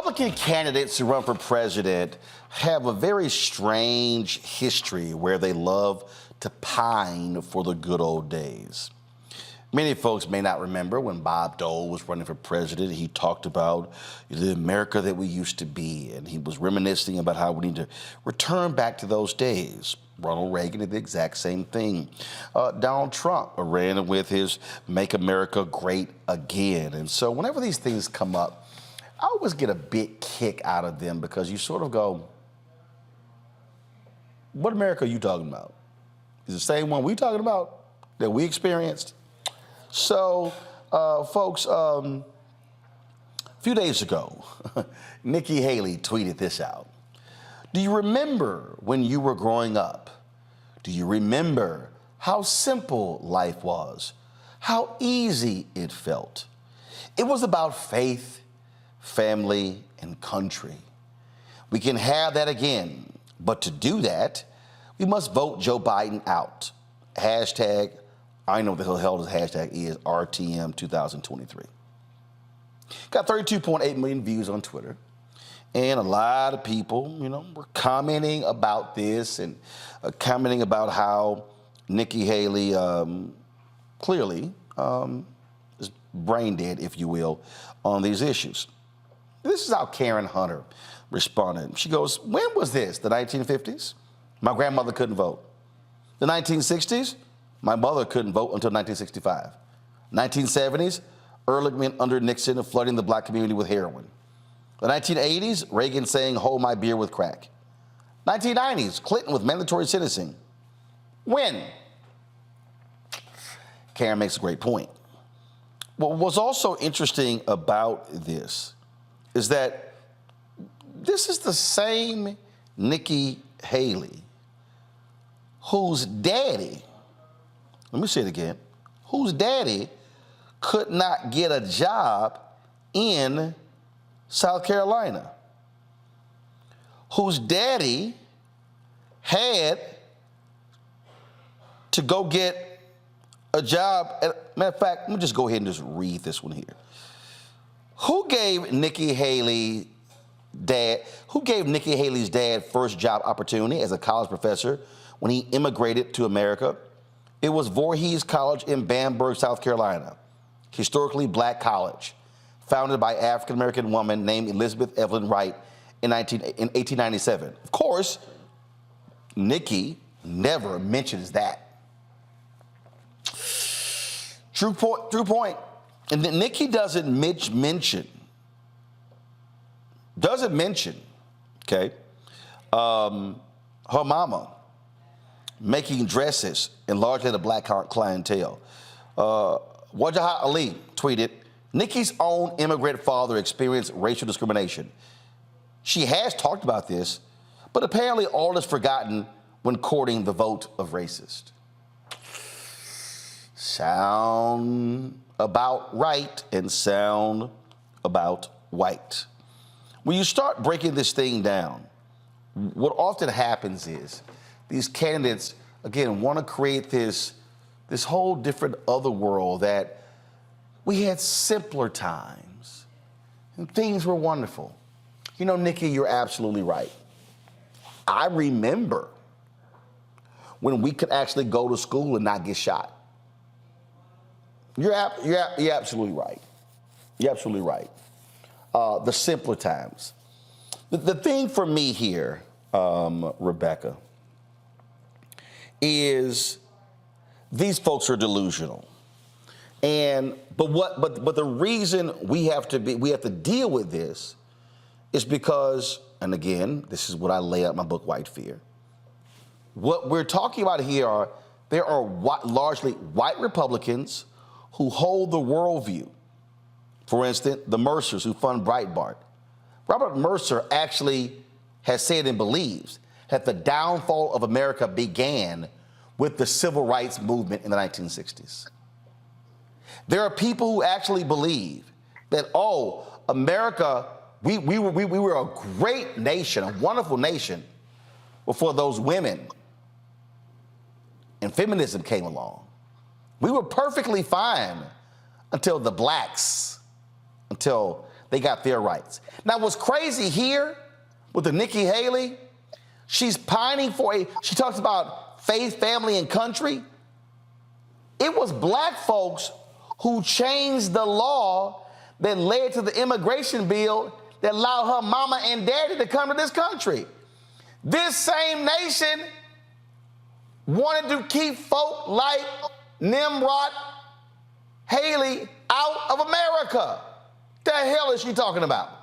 Republican candidates who run for president have a very strange history where they love to pine for the good old days. Many folks may not remember when Bob Dole was running for president, he talked about the America that we used to be, and he was reminiscing about how we need to return back to those days. Ronald Reagan did the exact same thing. Donald Trump ran with his Make America Great Again. And so whenever these things come up, I always get a big kick out of them because you sort of go, what America are you talking about? Is it the same one we talking about that we experienced? So, folks, a few days ago, Nikki Haley tweeted this out. Do you remember when you were growing up? Do you remember how simple life was? How easy it felt? It was about faith, family, and country. We can have that again, but to do that, we must vote Joe Biden out. Hashtag, I know what the hell this hashtag is, RTM 2023. Got 32.8 million views on Twitter. And a lot of people, were commenting about this and commenting about how Nikki Haley clearly is brain dead, if you will, on these issues. This is how Karen Hunter responded. She goes, when was this? The 1950s? My grandmother couldn't vote. The 1960s? My mother couldn't vote until 1965. 1970s? Ehrlichman under Nixon and flooding the black community with heroin. The 1980s, Reagan saying, hold my beer with crack. 1990s, Clinton with mandatory sentencing. When? Karen makes a great point. What was also interesting about this is that this is the same Nikki Haley whose daddy, let me say it again, whose daddy could not get a job in South Carolina, whose daddy had to go get a job. Matter of fact, let me just go ahead and just read this one here. Who gave Nikki Haley's dad first job opportunity as a college professor when he immigrated to America? It was Voorhees College in Bamberg, South Carolina, historically black college, founded by African-American woman named Elizabeth Evelyn Wright in 1897. Of course, Nikki never mentions that. True point. And then Nikki doesn't mention, okay, her mama making dresses and largely the black clientele. Wajahat Ali tweeted, Nikki's own immigrant father experienced racial discrimination. She has talked about this, but apparently all is forgotten when courting the vote of racist. Sound about right and sound about white. When you start breaking this thing down, what often happens is these candidates, again, want to create this whole different other world that we had simpler times and things were wonderful. Nikki, you're absolutely right. I remember when we could actually go to school and not get shot. You're absolutely right. You're absolutely right. The simpler times. The thing for me here, Rebecca, is these folks are delusional. But the reason we have to deal with this is because, and again, this is what I lay out in my book, White Fear. What we're talking about here there are largely white Republicans who hold the worldview. For instance, the Mercers who fund Breitbart. Robert Mercer actually has said and believes that the downfall of America began with the civil rights movement in the 1960s. There are people who actually believe that, America, we were a great nation, a wonderful nation, before those women and feminism came along. We were perfectly fine until the blacks, until they got their rights. Now, what's crazy here with the Nikki Haley, she's pining for she talks about faith, family, and country. It was black folks who changed the law that led to the immigration bill that allowed her mama and daddy to come to this country. This same nation wanted to keep folk like Nimrod Haley out of America. The hell is she talking about?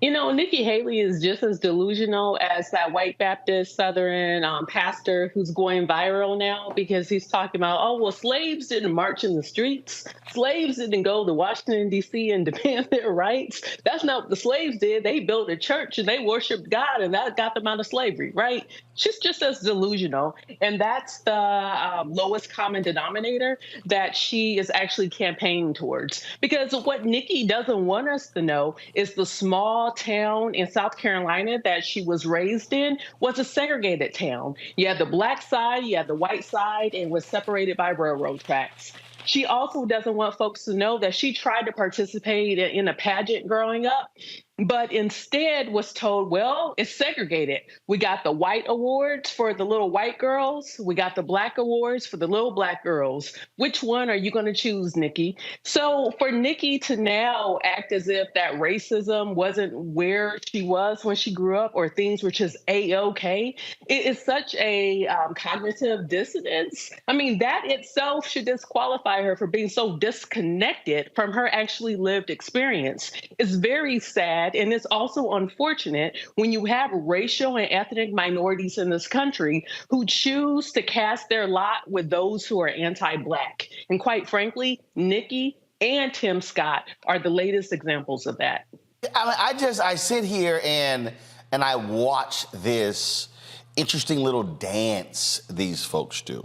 You know, Nikki Haley is just as delusional as that white Baptist Southern pastor who's going viral now because he's talking about, oh, well, slaves didn't march in the streets. Slaves didn't go to Washington, D.C. and demand their rights. That's not what the slaves did. They built a church and they worshiped God, and that got them out of slavery, right? She's just as delusional. And that's the lowest common denominator that she is actually campaigning towards. Because what Nikki doesn't want us to know is the small town in South Carolina that she was raised in was a segregated town. You had the black side, you had the white side, and was separated by railroad tracks. She also doesn't want folks to know that she tried to participate in a pageant growing up, but instead was told, well, it's segregated. We got the white awards for the little white girls. We got the black awards for the little black girls. Which one are you going to choose, Nikki? So for Nikki to now act as if that racism wasn't where she was when she grew up or things were just A-OK, it is such a cognitive dissonance. I mean, that itself should disqualify her for being so disconnected from her actually lived experience. It's very sad. And it's also unfortunate when you have racial and ethnic minorities in this country who choose to cast their lot with those who are anti-Black. And quite frankly, Nikki and Tim Scott are the latest examples of that. I sit here and I watch this interesting little dance these folks do.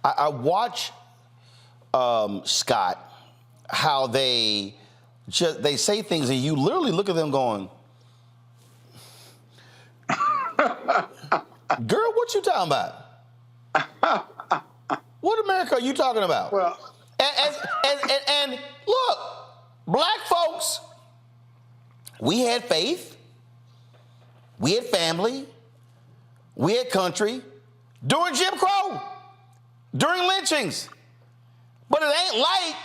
I watch Scott, how they say things and you literally look at them going, girl, what you talking about? What America are you talking about? Well, and look, black folks, we had faith, we had family, we had country during Jim Crow, during lynchings. But it ain't like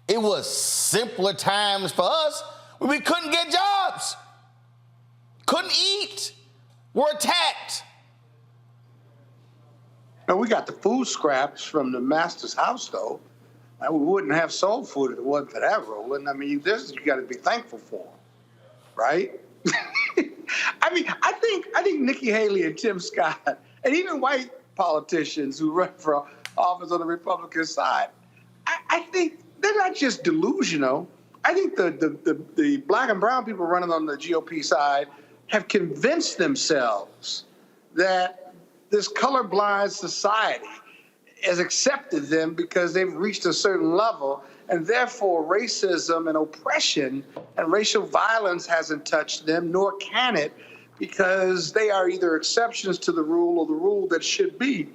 it was simpler times for us when we couldn't get jobs, couldn't eat, were attacked. And we got the food scraps from the master's house, though. And we wouldn't have soul food if it wasn't for that, Roland. I mean, this you got to be thankful for, right? I mean, I think Nikki Haley and Tim Scott, and even white politicians who run for office on the Republican side, I think they're not just delusional. I think the black and brown people running on the GOP side have convinced themselves that this colorblind society has accepted them because they've reached a certain level, and therefore racism and oppression and racial violence hasn't touched them, nor can it, because they are either exceptions to the rule or the rule that should be.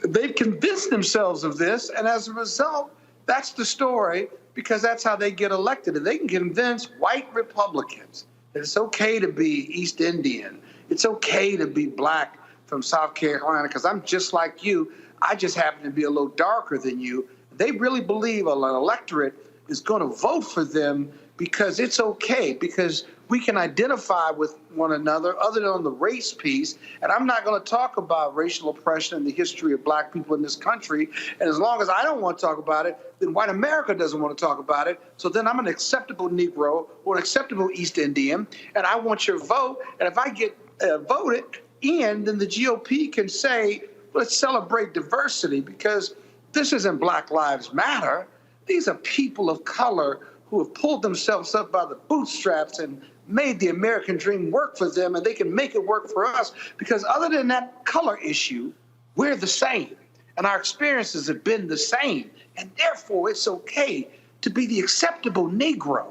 They've convinced themselves of this, and as a result, that's the story, because that's how they get elected. And they can convince white Republicans that it's okay to be East Indian. It's okay to be black from South Carolina, because I'm just like you. I just happen to be a little darker than you. They really believe an electorate is going to vote for them because it's okay, because we can identify with one another other than on the race piece. And I'm not going to talk about racial oppression and the history of black people in this country. And as long as I don't want to talk about it, then white America doesn't want to talk about it. So then I'm an acceptable Negro or an acceptable East Indian, and I want your vote. And if I get voted in, then the GOP can say, let's celebrate diversity, because this isn't Black Lives Matter. These are people of color who have pulled themselves up by the bootstraps and made the American dream work for them, and they can make it work for us, because other than that color issue, we're the same, and our experiences have been the same, and therefore it's okay to be the acceptable Negro,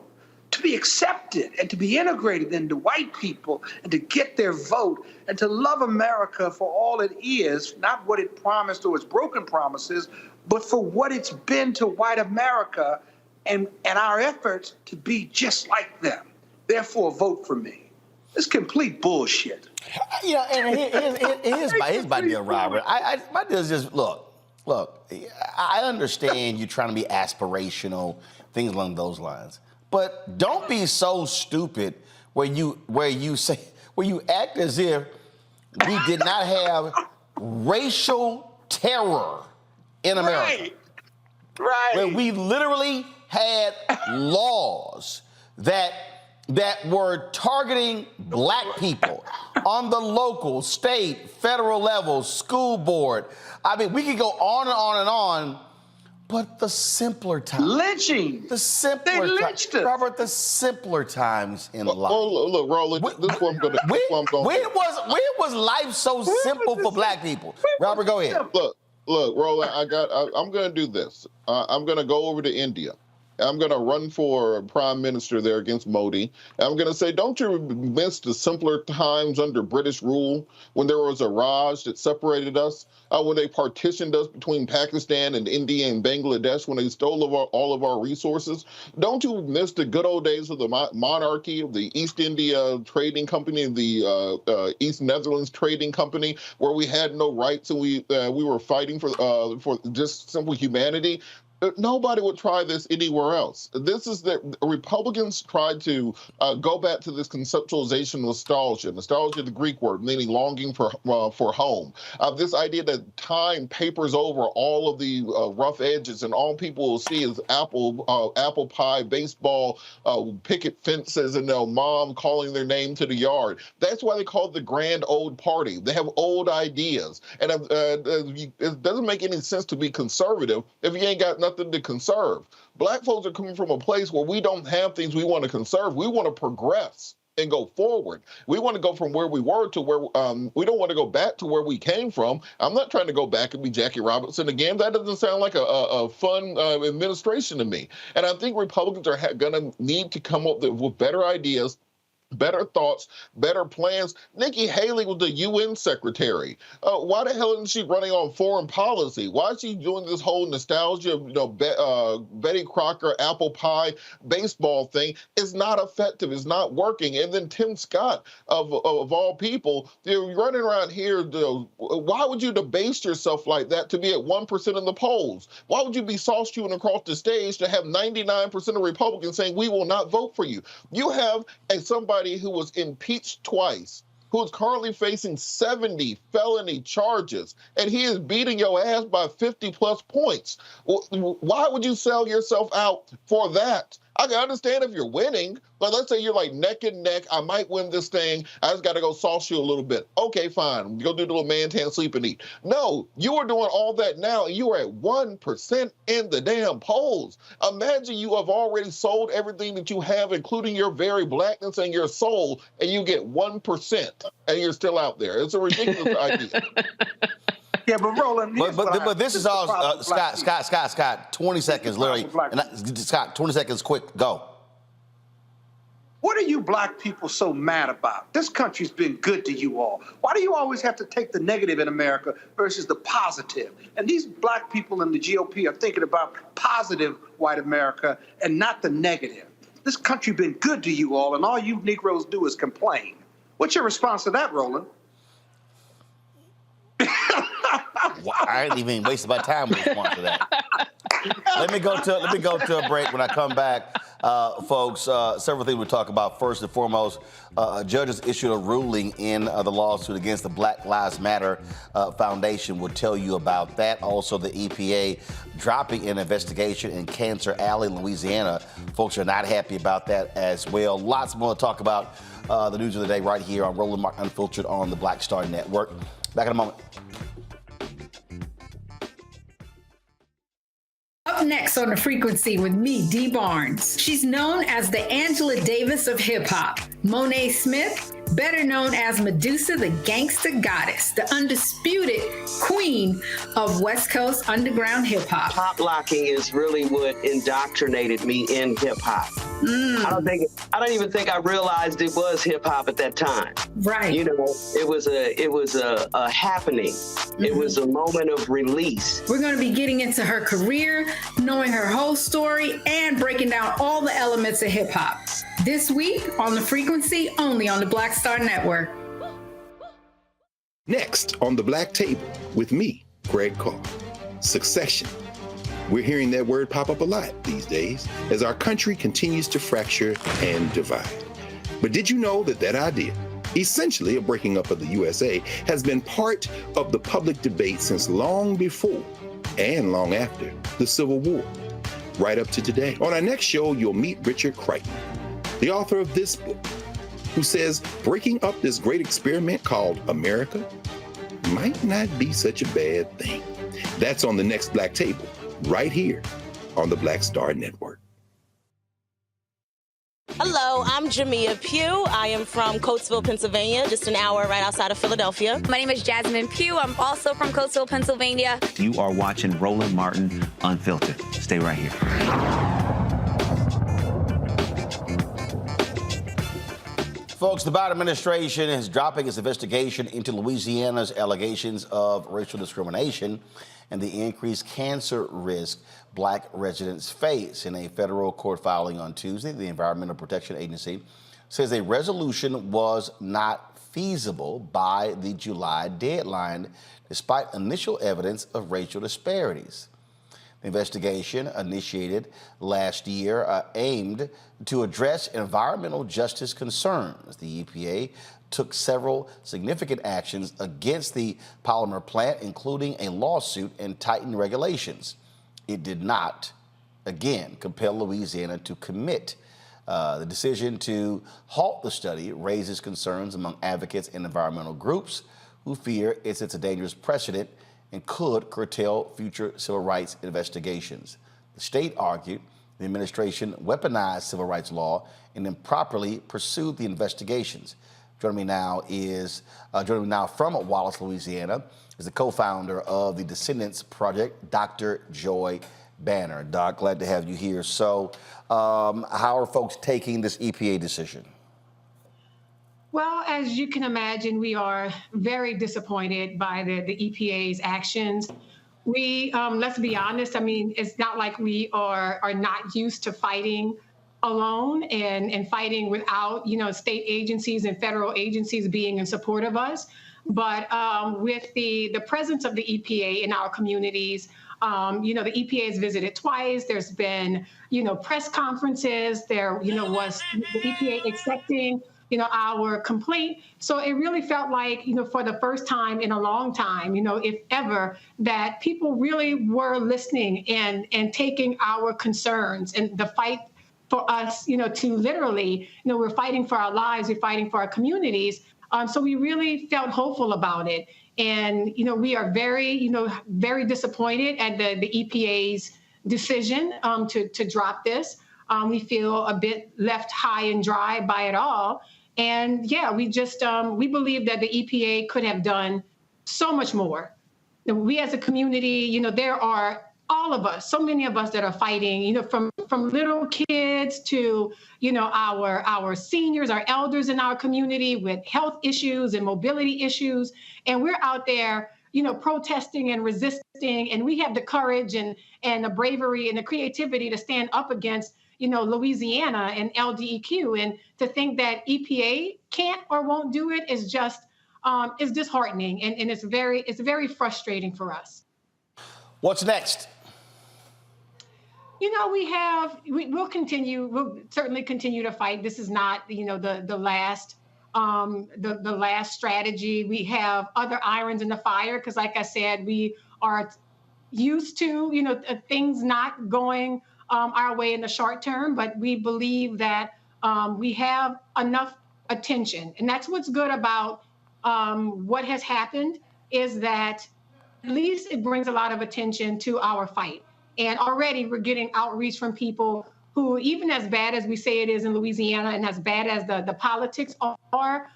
to be accepted and to be integrated into white people and to get their vote and to love America for all it is, not what it promised or its broken promises, but for what it's been to white America and our efforts to be just like them. Therefore, vote for me. It's complete bullshit. You know, and here's my deal, Robert. My deal is just, look, I understand you're trying to be aspirational, things along those lines. But don't be so stupid where you act as if we did not have racial terror in America. Right. Where we literally had laws that were targeting black people on the local, state, federal level, school board. I mean, we could go on and on and on, but the simpler times. Lynching. The simpler They lynched us. Robert, the simpler times in life. Well, look, Roland, this is what I'm going to... When was life so simple for black people? Robert, go ahead. Look, Roland, I'm going to do this. I'm going to go over to India. I'm going to run for prime minister there against Modi. And I'm going to say, don't you miss the simpler times under British rule when there was a Raj that separated us, when they partitioned us between Pakistan and India and Bangladesh, when they stole all of our resources? Don't you miss the good old days of the monarchy, of the East India Trading Company, the East Netherlands Trading Company, where we had no rights and we were fighting for just simple humanity? Nobody would try this anywhere else. This is the Republicans tried to go back to this conceptualization nostalgia. Nostalgia, the Greek word, meaning longing for home. This idea that time papers over all of the rough edges, and all people will see is apple pie, baseball, picket fences, and mom calling their name to the yard. That's why they call it the grand old party. They have old ideas, and it doesn't make any sense to be conservative if you ain't got nothing to conserve. Black folks are coming from a place where we don't have things we want to conserve. We want to progress and go forward. We want to go from where we were to where we don't want to go back to where we came from. I'm not trying to go back and be Jackie Robinson again. That doesn't sound like a fun administration to me. And I think Republicans are going to need to come up with better ideas, better thoughts, better plans. Nikki Haley was the UN secretary. Why the hell isn't she running on foreign policy? Why is she doing this whole nostalgia, Betty Crocker, apple pie, baseball thing? It's not effective. It's not working. And then Tim Scott, of all people, you're running around here. Why would you debase yourself like that to be at 1% in the polls? Why would you be sauce-chewing across the stage to have 99% of Republicans saying we will not vote for you? You have somebody who was impeached twice, who is currently facing 70 felony charges, and he is beating your ass by 50-plus points. Why would you sell yourself out for that? I can understand if you're winning, but let's say you're like neck and neck. I might win this thing. I just got to go sauce you a little bit. Okay, fine. Go do the little man can't sleep and eat. No, you are doing all that now, and you are at 1% in the damn polls. Imagine you have already sold everything that you have, including your very blackness and your soul, and you get 1%, and you're still out there. It's a ridiculous idea. Yeah, but Roland, but this is all Scott. 20 seconds, literally. Scott, 20 seconds, quick, go. What are you black people so mad about? This country's been good to you all. Why do you always have to take the negative in America versus the positive? And these black people in the GOP are thinking about positive white America and not the negative. This country's been good to you all, and all you Negroes do is complain. What's your response to that, Roland? I ain't even wasted my time with response to that. Let me go to a break. When I come back, folks, several things we'll talk about. First and foremost, judges issued a ruling in the lawsuit against the Black Lives Matter Foundation. We'll tell you about that. Also, the EPA dropping an investigation in Cancer Alley, Louisiana. Folks are not happy about that as well. Lots more to talk about the news of the day right here on Roland Martin Unfiltered on the Black Star Network. Back in a moment. Up next on The Frequency with me, Dee Barnes. She's known as the Angela Davis of hip hop. Monet Smith better known as Medusa, the gangsta goddess, the undisputed queen of West Coast underground hip hop. Pop locking is really what indoctrinated me in hip hop. I don't even think I realized it was hip hop at that time. Right. You know, it was a happening. It was a moment of release. We're going to be getting into her career, knowing her whole story, and breaking down all the elements of hip hop. This week on The Frequency, only on the Black Star Network. Next on The Black Table with me, Greg Carr. Succession. We're hearing that word pop up a lot these days as our country continues to fracture and divide. But did you know that that idea, essentially a breaking up of the USA, has been part of the public debate since long before and long after the Civil War, right up to today? On our next show, you'll meet Richard Crichton, the author of this book, who says breaking up this great experiment called America might not be such a bad thing. That's on the next Black Table, right here on the Black Star Network. Hello, I'm Jamia Pugh. I am from Coatesville, Pennsylvania, just an hour right outside of Philadelphia. My name is Jasmine Pugh. I'm also from Coatesville, Pennsylvania. You are watching Roland Martin Unfiltered. Stay right here. Folks, the Biden administration is dropping its investigation into Louisiana's allegations of racial discrimination and the increased cancer risk Black residents face. In a federal court filing on Tuesday, the Environmental Protection Agency says a resolution was not feasible by the July deadline, despite initial evidence of racial disparities. The investigation, initiated last year, aimed to address environmental justice concerns. The EPA took several significant actions against the polymer plant, including a lawsuit and tightened regulations. It did not, again, compel Louisiana to commit. The decision to halt the study raises concerns among advocates and environmental groups who fear it sets a dangerous precedent and could curtail future civil rights investigations. The state argued the administration weaponized civil rights law and improperly pursued the investigations. Joining me now from Wallace, Louisiana, is the co-founder of the Descendants Project, Dr. Joy Banner. Doc, glad to have you here. So, how are folks taking this EPA decision? Well, as you can imagine, we are very disappointed by the EPA's actions. We, let's be honest, I mean, it's not like we are not used to fighting alone and fighting without, state agencies and federal agencies being in support of us. But with the presence of the EPA in our communities, the EPA has visited twice. There's been, press conferences. There, was the EPA accepting our complaint. So it really felt like, for the first time in a long time, if ever, that people really were listening and taking our concerns and the fight for us, to literally, we're fighting for our lives, we're fighting for our communities. So we really felt hopeful about it. And, we are very, very disappointed at the EPA's decision to drop this. We feel a bit left high and dry by it all. And yeah, we just, we believe that the EPA could have done so much more. We as a community, there are all of us, so many of us that are fighting, from little kids to, our seniors, our elders in our community with health issues and mobility issues. And we're out there, protesting and resisting. And we have the courage and the bravery and the creativity to stand up against Louisiana and LDEQ, and to think that EPA can't or won't do it is just is disheartening, and it's very frustrating for us. What's next? We'll certainly continue to fight. This is not the last strategy. We have other irons in the fire because, like I said, we are used to things not going our way in the short term, but we believe that we have enough attention. And that's what's good about what has happened, is that at least it brings a lot of attention to our fight. And already we're getting outreach from people who, even as bad as we say it is in Louisiana and as bad as the politics are,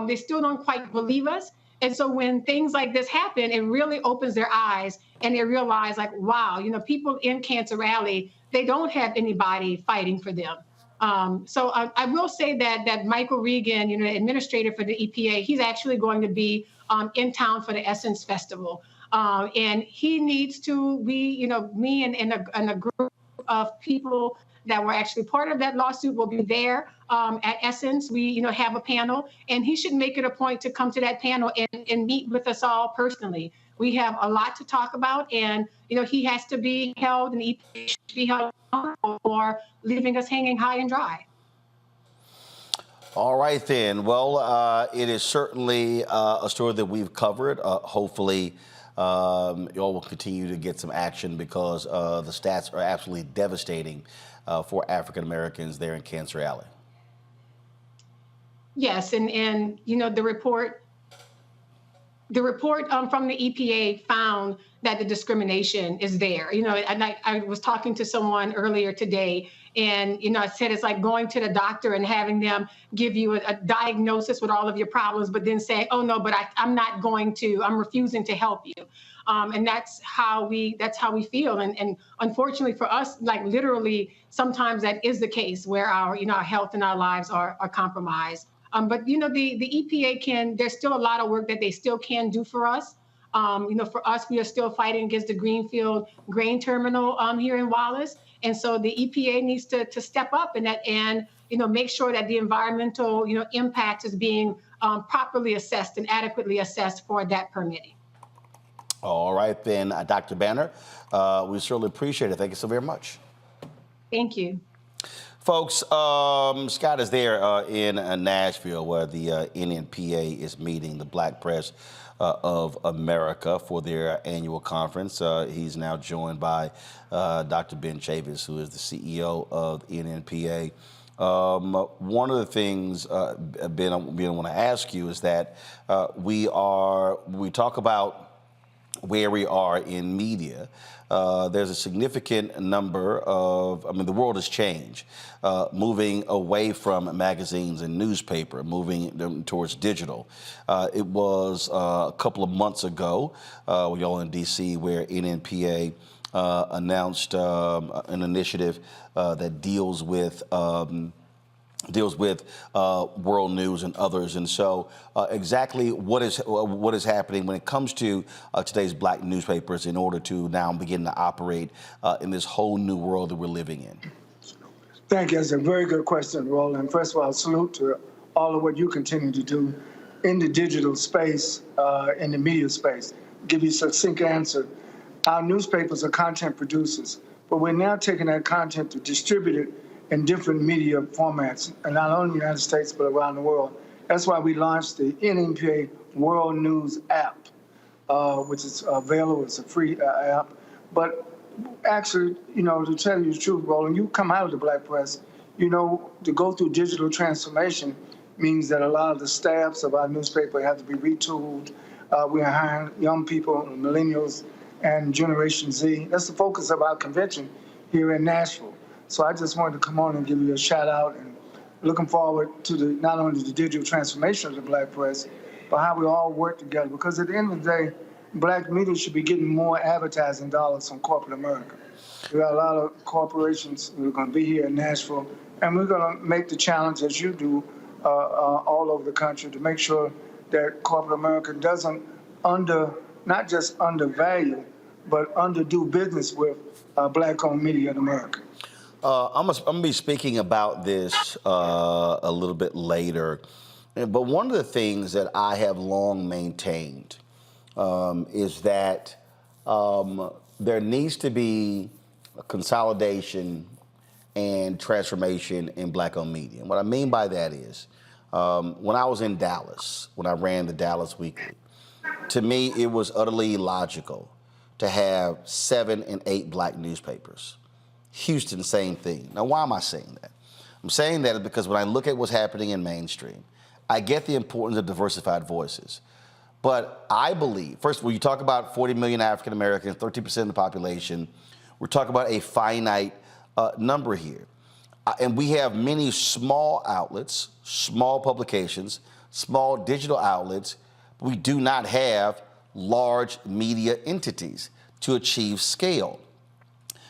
They still don't quite believe us. And so when things like this happen, it really opens their eyes and they realize like, wow, people in Cancer Alley, they don't have anybody fighting for them. So I will say that Michael Regan, administrator for the EPA, he's actually going to be in town for the Essence Festival. And he needs to be, me and a group of people that were actually part of that lawsuit will be there at Essence. We, have a panel, and he should make it a point to come to that panel and meet with us all personally. We have a lot to talk about, and he has to be held, and he should be held for leaving us hanging high and dry. All right, then. Well, it is certainly a story that we've covered. Hopefully, y'all will continue to get some action because the stats are absolutely devastating for African Americans there in Cancer Alley. Yes, and the report from the EPA found that the discrimination is there. And I was talking to someone earlier today, and I said it's like going to the doctor and having them give you a diagnosis with all of your problems, but then say, oh no, but I'm refusing to help you. And that's how we feel. And unfortunately for us, like literally, sometimes that is the case where our health and our lives are compromised. But the EPA there's still a lot of work that they still can do for us. For us, we are still fighting against the Greenfield grain terminal here in Wallace. And so the EPA needs to step up and make sure that the environmental, impact is being properly assessed and adequately assessed for that permitting. All right, then, Dr. Banner, we certainly appreciate it. Thank you so very much. Thank you. Folks, Scott is there in Nashville where the NNPA is meeting the Black Press of America for their annual conference. He's now joined by Dr. Ben Chavis, who is the CEO of NNPA. One of the things, Ben, I want to ask you is that we talk about where we are in media. There's a significant number of, the world has changed, moving away from magazines and newspaper, moving them towards digital. It was a couple of months ago, we all in D.C., where NNPA announced an initiative that deals with world news and others. And so exactly what is happening when it comes to today's black newspapers in order to now begin to operate in this whole new world that we're living in? Thank you. That's a very good question, Roland. First of all, salute to all of what you continue to do in the digital space, in the media space. Give you a succinct answer. Our newspapers are content producers, but we're now taking that content to distribute it in different media formats, and not only in the United States, but around the world. That's why we launched the NNPA World News app, which is available. It's a free app. But actually, to tell you the truth, Roland, you come out of the black press, to go through digital transformation means that a lot of the staffs of our newspaper have to be retooled. We're hiring young people, millennials, and Generation Z. That's the focus of our convention here in Nashville. So I just wanted to come on and give you a shout out, and looking forward to not only the digital transformation of the black press, but how we all work together. Because at the end of the day, black media should be getting more advertising dollars from corporate America. We got a lot of corporations who are going to be here in Nashville, and we're going to make the challenge, as you do, all over the country, to make sure that corporate America doesn't not just undervalue, but underdo business with black-owned media in America. I'm going to be speaking about this a little bit later, but one of the things that I have long maintained is that there needs to be a consolidation and transformation in black-owned media. And what I mean by that is, when I was in Dallas, when I ran the Dallas Weekly, to me it was utterly illogical to have 7 and 8 black newspapers. Houston, same thing. Now, why am I saying that? I'm saying that because when I look at what's happening in mainstream, I get the importance of diversified voices. But I believe, first of all, you talk about 40 million African Americans, 13% of the population. We're talking about a finite number here. And we have many small outlets small publications, small digital outlets. We do not have large media entities to achieve scale.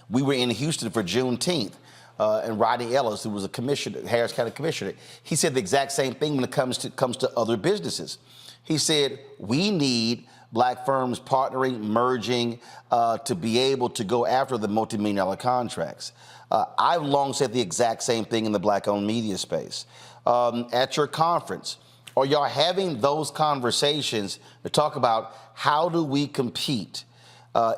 We were in Houston for Juneteenth, and Rodney Ellis, who was a commissioner, Harris County commissioner, he said the exact same thing when it comes to other businesses. He said, we need black firms partnering, merging, to be able to go after the multi-million-dollar contracts. I've long said the exact same thing in the black-owned media space. At your conference, are y'all having those conversations to talk about how do we compete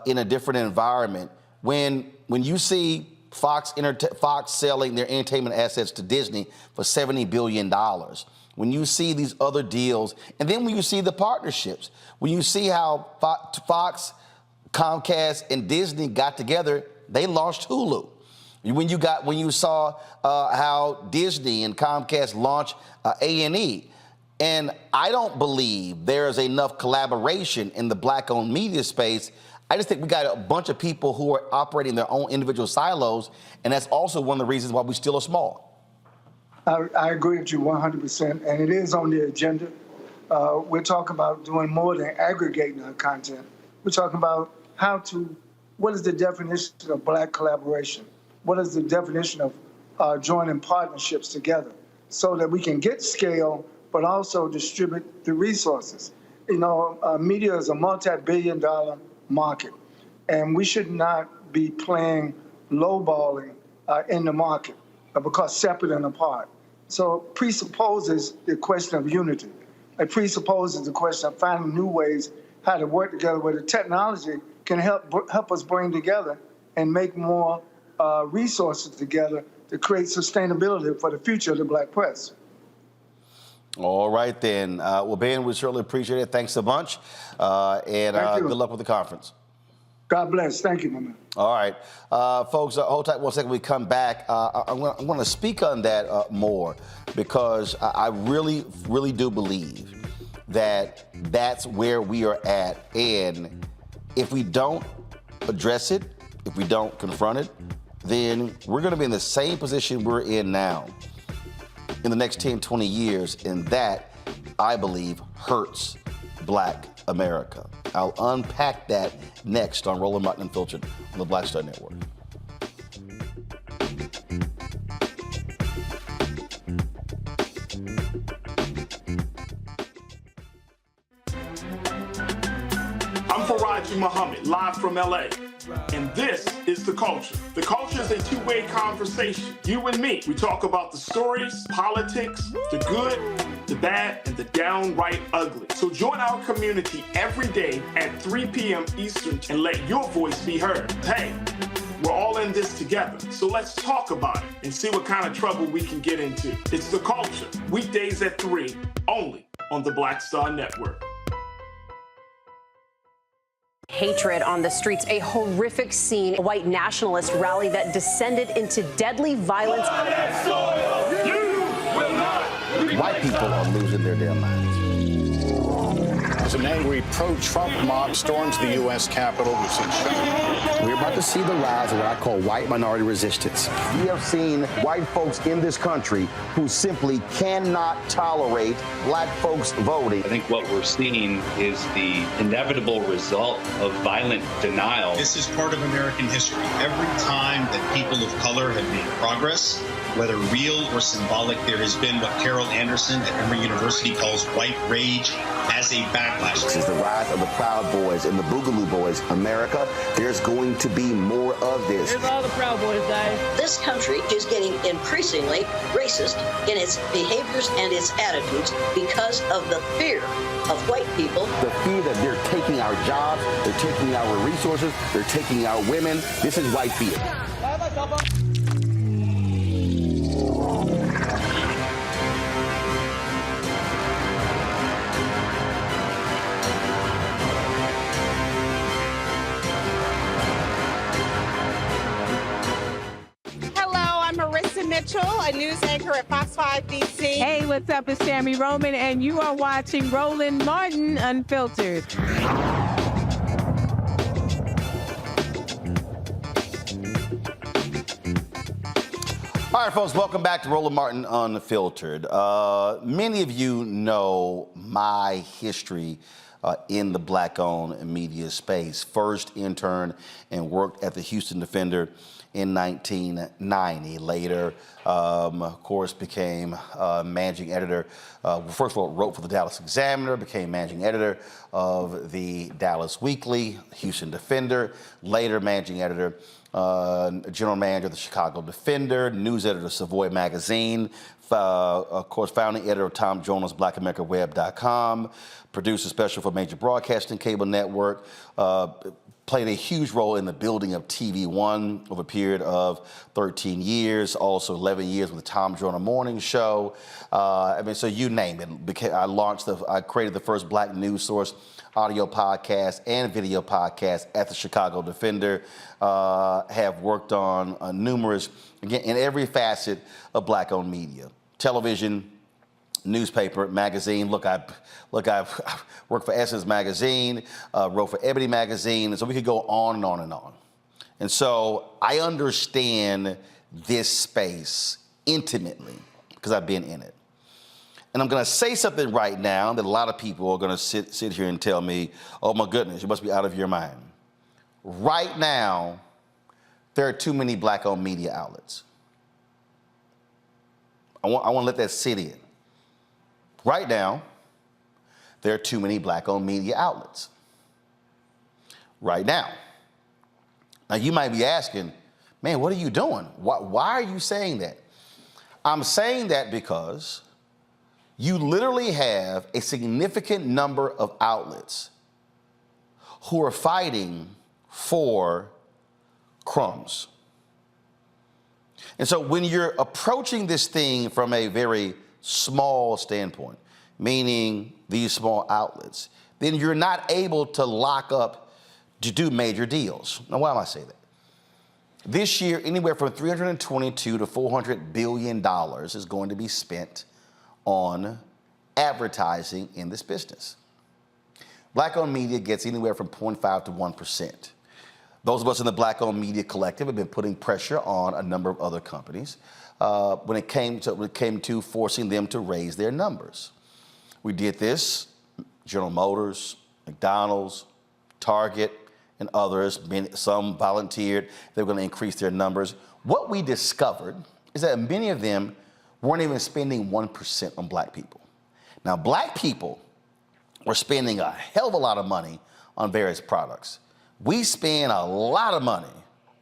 in a different environment when you see Fox selling their entertainment assets to Disney for $70 billion, when you see these other deals, and then when you see the partnerships, when you see how Fox, Comcast, and Disney got together, they launched Hulu. When you saw how Disney and Comcast launched A&E, and I don't believe there is enough collaboration in the black-owned media space. I just think we got a bunch of people who are operating their own individual silos, and that's also one of the reasons why we still are small. I agree with you 100%, and it is on the agenda. We're talking about doing more than aggregating our content. We're talking about what is the definition of black collaboration? What is the definition of joining partnerships together so that we can get scale, but also distribute the resources? You know, media is a multi-billion-dollar market, and we should not be playing lowballing in the market because separate and apart. So it presupposes the question of unity. It presupposes the question of finding new ways how to work together where the technology can help us bring together and make more resources together to create sustainability for the future of the black press. All right, then. Well, Ben, we certainly appreciate it. Thanks a bunch. And good luck with the conference. God bless. Thank you, my man. All right. Folks, hold tight 1 second. We come back. I'm going to speak on that more because I really, really do believe that that's where we are at. And if we don't address it, if we don't confront it, then we're going to be in the same position we're in now in the next 10, 20 years, and that, I believe, hurts black America. I'll unpack that next on Roland Martin Unfiltered on the Black Star Network. I'm Faraji Muhammad, live from LA. And this is The Culture. The Culture is a two-way conversation. You and me. We talk about the stories, politics, the good, the bad, and the downright ugly. So join our community every day at 3 p.m. Eastern and let your voice be heard. Hey, we're all in this together. So let's talk about it and see what kind of trouble we can get into. It's The Culture, weekdays at 3, only on the Black Star Network. Hatred on the streets, a horrific scene, a white nationalist rally that descended into deadly violence. White people are losing their damn minds. As an angry pro-Trump mob storms the U.S. Capitol, we've seen We're about to see the rise of what I call white minority resistance. We have seen white folks in this country who simply cannot tolerate black folks voting. I think what we're seeing is the inevitable result of violent denial. This is part of American history. Every time that people of color have made progress, whether real or symbolic, there has been what Carol Anderson at Emory University calls white rage as a backlash. This is the rise of the Proud Boys and the Boogaloo Boys. America, there's going to be more of this. Here's all the Proud Boys, guys. This country is getting increasingly racist in its behaviors and its attitudes because of the fear of white people. The fear that they're taking our jobs, they're taking our resources, they're taking our women. This is white fear. Mitchell, a news anchor at Fox 5 DC. Hey, what's up? It's Tammy Roman, and you are watching Roland Martin Unfiltered. All right, folks, welcome back to Roland Martin Unfiltered. Many of you know my history in the black-owned media space. First interned and worked at the Houston Defender in 1990. Later, of course, became managing editor. First of all, wrote for the Dallas Examiner, became managing editor of the Dallas Weekly, Houston Defender. Later, managing editor, general manager of the Chicago Defender, news editor of Savoy Magazine, of course, founding editor of Tom Jones' BlackAmericaWeb.com, producer special for major broadcasting cable network, played a huge role in the building of TV One over a period of 13 years, also 11 years with the Tom Joyner Morning Show. So you name it. I created the first Black news source audio podcast and video podcast at the Chicago Defender. Have worked on numerous, again, in every facet of Black-owned media, television, newspaper, magazine. Look, I've worked for Essence Magazine, wrote for Ebony Magazine, and so we could go on and on and on. And so I understand this space intimately because I've been in it. And I'm going to say something right now that a lot of people are going to sit here and tell me, oh my goodness, you must be out of your mind. Right now, there are too many Black-owned media outlets. I want to let that sit in. Right now, there are too many Black-owned media outlets. Right now. Now, you might be asking, man, what are you doing? Why are you saying that? I'm saying that because you literally have a significant number of outlets who are fighting for crumbs. And so when you're approaching this thing from a very small standpoint, meaning these small outlets, then you're not able to lock up to do major deals. Now, why am I saying that? This year, anywhere from $322 to $400 billion is going to be spent on advertising in this business. Black-owned media gets anywhere from 0.5 to 1%. Those of us in the Black-owned media collective have been putting pressure on a number of other companies when it came to forcing them to raise their numbers. We did this, General Motors, McDonald's, Target, and others. Some volunteered. They were going to increase their numbers. What we discovered is that many of them weren't even spending 1% on Black people. Now, Black people were spending a hell of a lot of money on various products. We spend a lot of money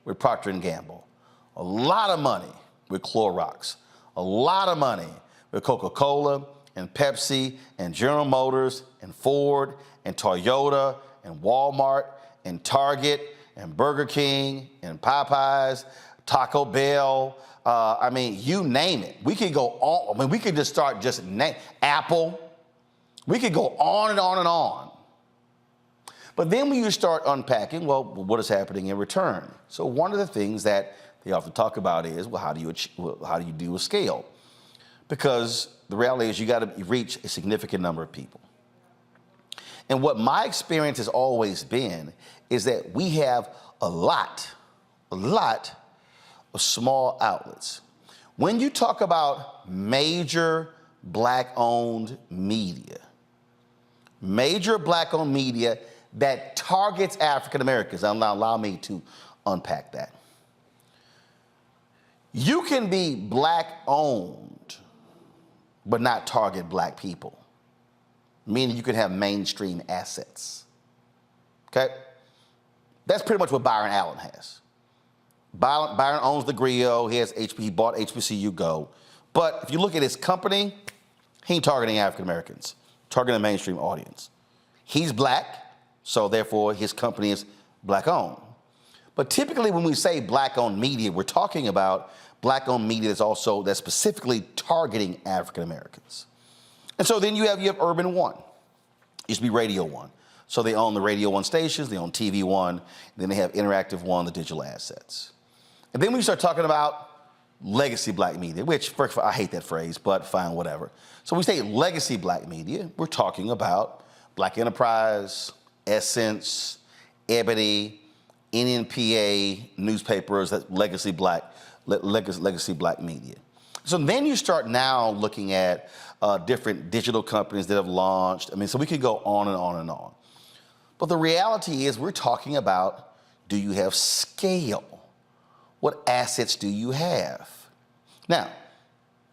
with Procter & Gamble, a lot of money with Clorox, a lot of money with Coca-Cola and Pepsi and General Motors and Ford and Toyota and Walmart and Target and Burger King and Popeyes, Taco Bell. You name it. We could go on. We could just start Apple. We could go on and on and on. But then when you start unpacking, well, what is happening in return? So one of the things that they often talk about is, well, how do you deal with scale? Because the reality is you got to reach a significant number of people. And what my experience has always been is that we have a lot of small outlets. When you talk about major Black-owned media that targets African Americans, allow me to unpack that. You can be Black-owned, but not target Black people, meaning you can have mainstream assets. Okay? That's pretty much what Byron Allen has. Byron owns the Griot. He bought HBCU Go. But if you look at his company, he ain't targeting African Americans, targeting a mainstream audience. He's Black, so therefore his company is Black-owned. But typically when we say Black-owned media, we're talking about Black-owned media that's specifically targeting African Americans. And so then you have Urban One. It used to be Radio One. So they own the Radio One stations, they own TV One, then they have Interactive One, the digital assets. And then we start talking about legacy Black media, which, first of all, I hate that phrase, but fine, whatever. So we say legacy Black media, we're talking about Black Enterprise, Essence, Ebony, NNPA newspapers, that's legacy Black legacy black media. So then you start now looking at different digital companies that have launched. I mean, so we could go on and on and on. But the reality is we're talking about, do you have scale? What assets do you have? Now,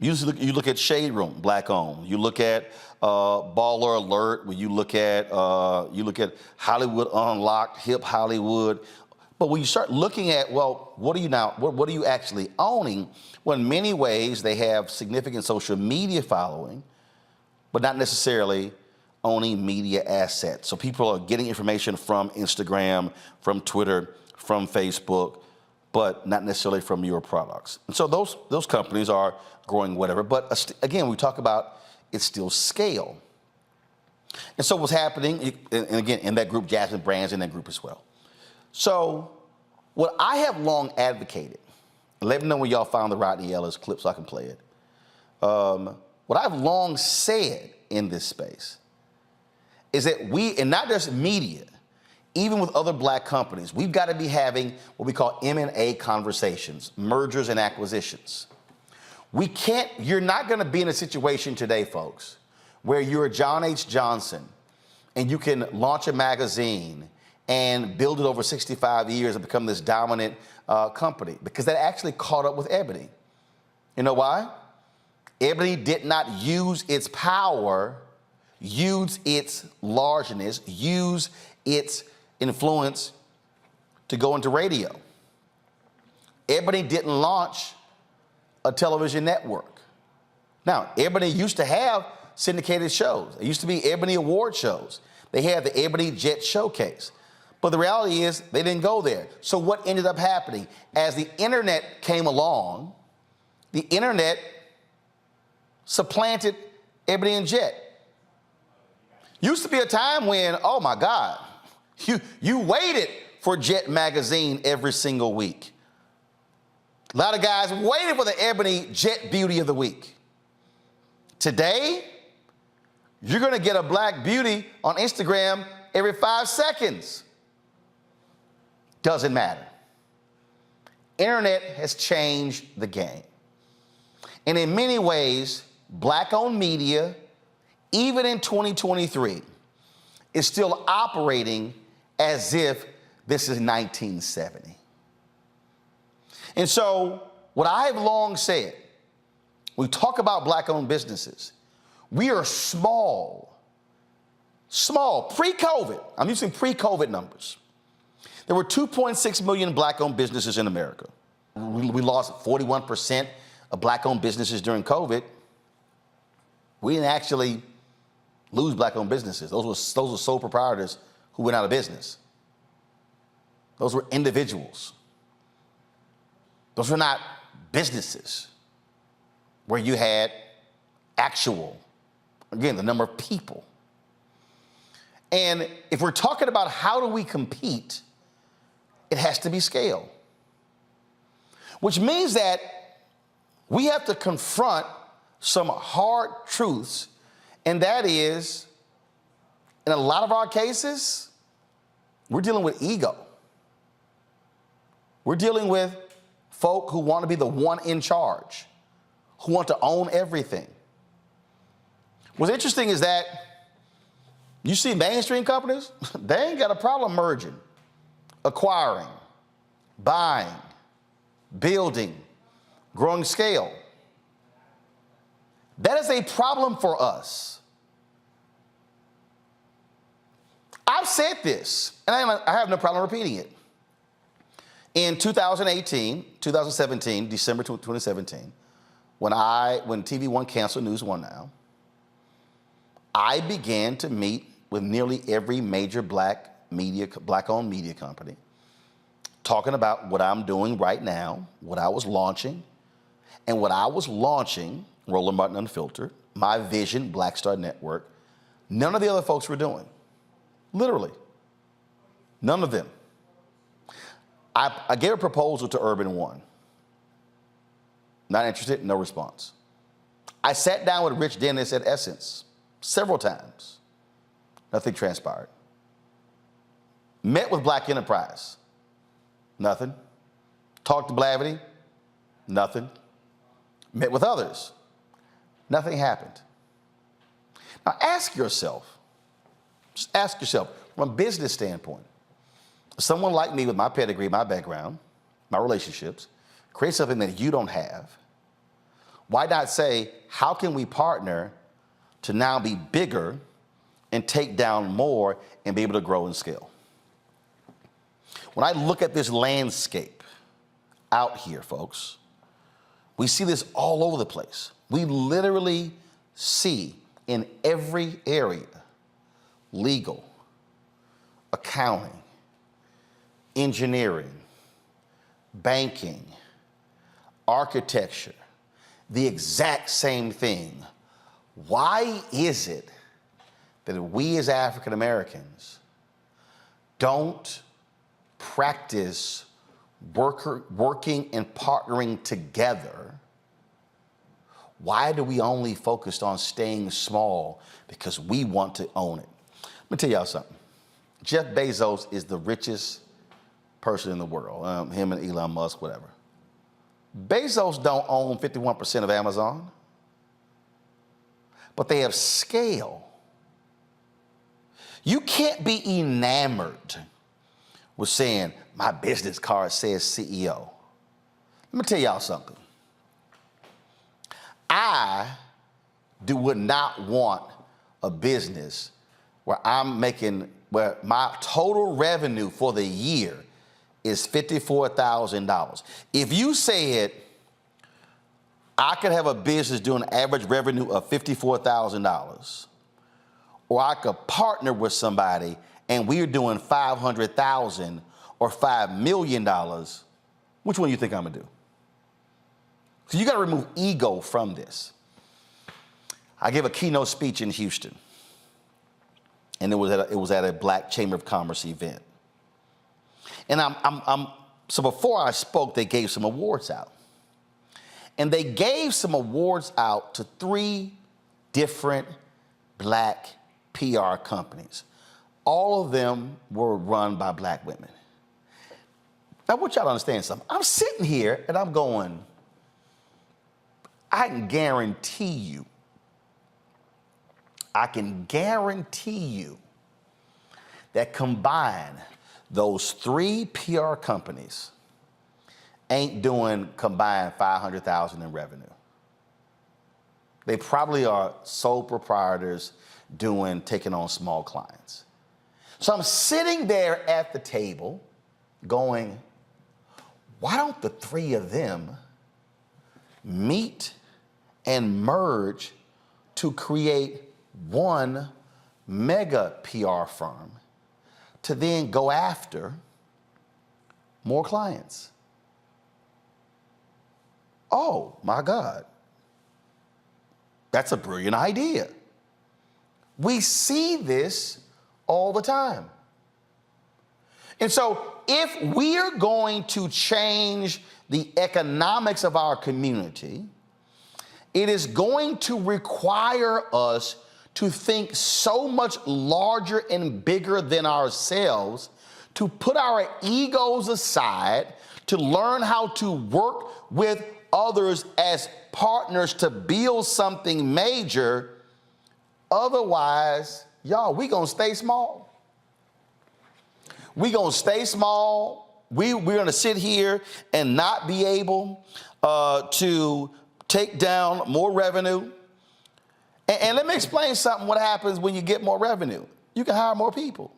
you look at Shade Room, black owned. You look at Baller Alert. When you look at Hollywood Unlocked, Hip Hollywood. But when you start looking at, well, what are you actually owning? Well, in many ways, they have significant social media following, but not necessarily owning media assets. So people are getting information from Instagram, from Twitter, from Facebook, but not necessarily from your products. And so those companies are growing whatever. But again, we talk about it's still scale. And so what's happening, and again, in that group, Jasmine Brand's in that group as well. So what I have long advocated, let me know when y'all found the Rodney Ellis clip so I can play it. What I've long said in this space is that we, and not just media, even with other black companies, we've got to be having what we call M&A conversations, mergers and acquisitions. You're not going to be in a situation today, folks, where you're John H. Johnson and you can launch a magazine and build it over 65 years and become this dominant company, because that actually caught up with Ebony. You know why? Ebony did not use its power, use its largeness, use its influence to go into radio. Ebony didn't launch a television network. Now, Ebony used to have syndicated shows. It used to be Ebony Award shows. They had the Ebony Jet Showcase. But the reality is they didn't go there. So what ended up happening? As the internet came along, the internet supplanted Ebony and Jet. Used to be a time when, oh my God, you waited for Jet magazine every single week. A lot of guys waited for the Ebony Jet Beauty of the Week. Today, you're gonna get a black beauty on Instagram every 5 seconds. Doesn't matter. Internet has changed the game. And in many ways, black-owned media, even in 2023, is still operating as if this is 1970. And so, what I have long said, we talk about black-owned businesses. We are small, pre-COVID. I'm using pre-COVID numbers. There were 2.6 million black-owned businesses in America. We lost 41% of black-owned businesses during COVID. We didn't actually lose black-owned businesses. Those were sole proprietors who went out of business. Those were individuals. Those were not businesses where you had actual, again, the number of people. And if we're talking about how do we compete, it has to be scale. Which means that we have to confront some hard truths, and that is, in a lot of our cases, we're dealing with ego. We're dealing with folk who want to be the one in charge, who want to own everything. What's interesting is that you see mainstream companies, they ain't got a problem merging, acquiring, buying, building, growing scale. That is a problem for us. I've said this, and I have no problem repeating it. In 2017, December 2017, when TV One canceled News One Now, I began to meet with nearly every major black-owned media company, talking about what I'm doing right now, what I was launching, and what I was launching, Roland Martin Unfiltered, my vision, Black Star Network, none of the other folks were doing. Literally. None of them. I gave a proposal to Urban One. Not interested, no response. I sat down with Rich Dennis at Essence several times. Nothing transpired. Met with Black Enterprise. Nothing. Talked to Blavity. Nothing. Met with others. Nothing happened. Now ask yourself, just ask yourself, from a business standpoint, someone like me with my pedigree, my background, my relationships, create something that you don't have. Why not say, how can we partner to now be bigger and take down more and be able to grow and scale? When I look at this landscape out here, folks, we see this all over the place. We literally see in every area, legal, accounting, engineering, banking, architecture, the exact same thing. Why is it that we as African Americans don't practice working and partnering together? Why do we only focus on staying small because we want to own it? Let me tell y'all something. Jeff Bezos is the richest person in the world, him and Elon Musk, whatever. Bezos don't own 51% of Amazon, but they have scale. You can't be enamored with saying, my business card says CEO. Let me tell y'all something. I would not want a business where where my total revenue for the year is $54,000. If you said I could have a business doing an average revenue of $54,000, or I could partner with somebody and we're doing $500,000 or $5 million, which one do you think I'm gonna do? So you gotta remove ego from this. I gave a keynote speech in Houston, and it was at a Black Chamber of Commerce event. And so before I spoke, they gave some awards out. And they gave some awards out to 3 different Black PR companies. All of them were run by Black women. Now, I want y'all to understand something. I'm sitting here and I'm going, I can guarantee you that combined, those 3 PR companies ain't doing combined $500,000 in revenue. They probably are sole proprietors taking on small clients. So I'm sitting there at the table going, why don't the 3 of them meet and merge to create one mega PR firm to then go after more clients? Oh my God, that's a brilliant idea. We see this all the time. And so if we're going to change the economics of our community, it is going to require us to think so much larger and bigger than ourselves, to put our egos aside, to learn how to work with others as partners to build something major. Otherwise, y'all, we gonna stay small. We gonna stay small. We're gonna sit here and not be able to take down more revenue. And let me explain something, what happens when you get more revenue. You can hire more people.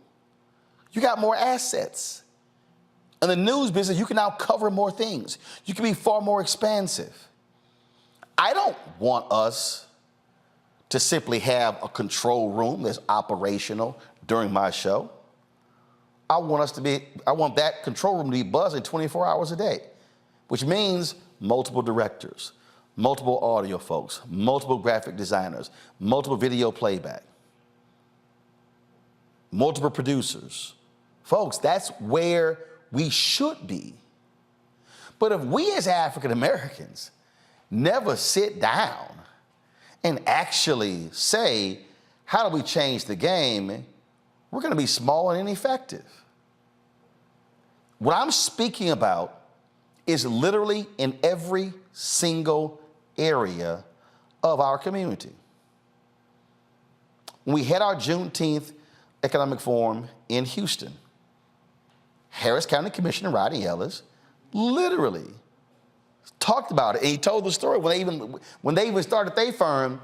You got more assets. In the news business, you can now cover more things. You can be far more expansive. I don't want us to simply have a control room that's operational during my show. I want that control room to be buzzing 24 hours a day, which means multiple directors, multiple audio folks, multiple graphic designers, multiple video playback, multiple producers. Folks, that's where we should be. But if we as African Americans never sit down and actually say, how do we change the game, we're gonna be small and ineffective. What I'm speaking about is literally in every single area of our community. When we had our Juneteenth Economic Forum in Houston, Harris County Commissioner Rodney Ellis literally talked about it, and he told the story when they even started their firm,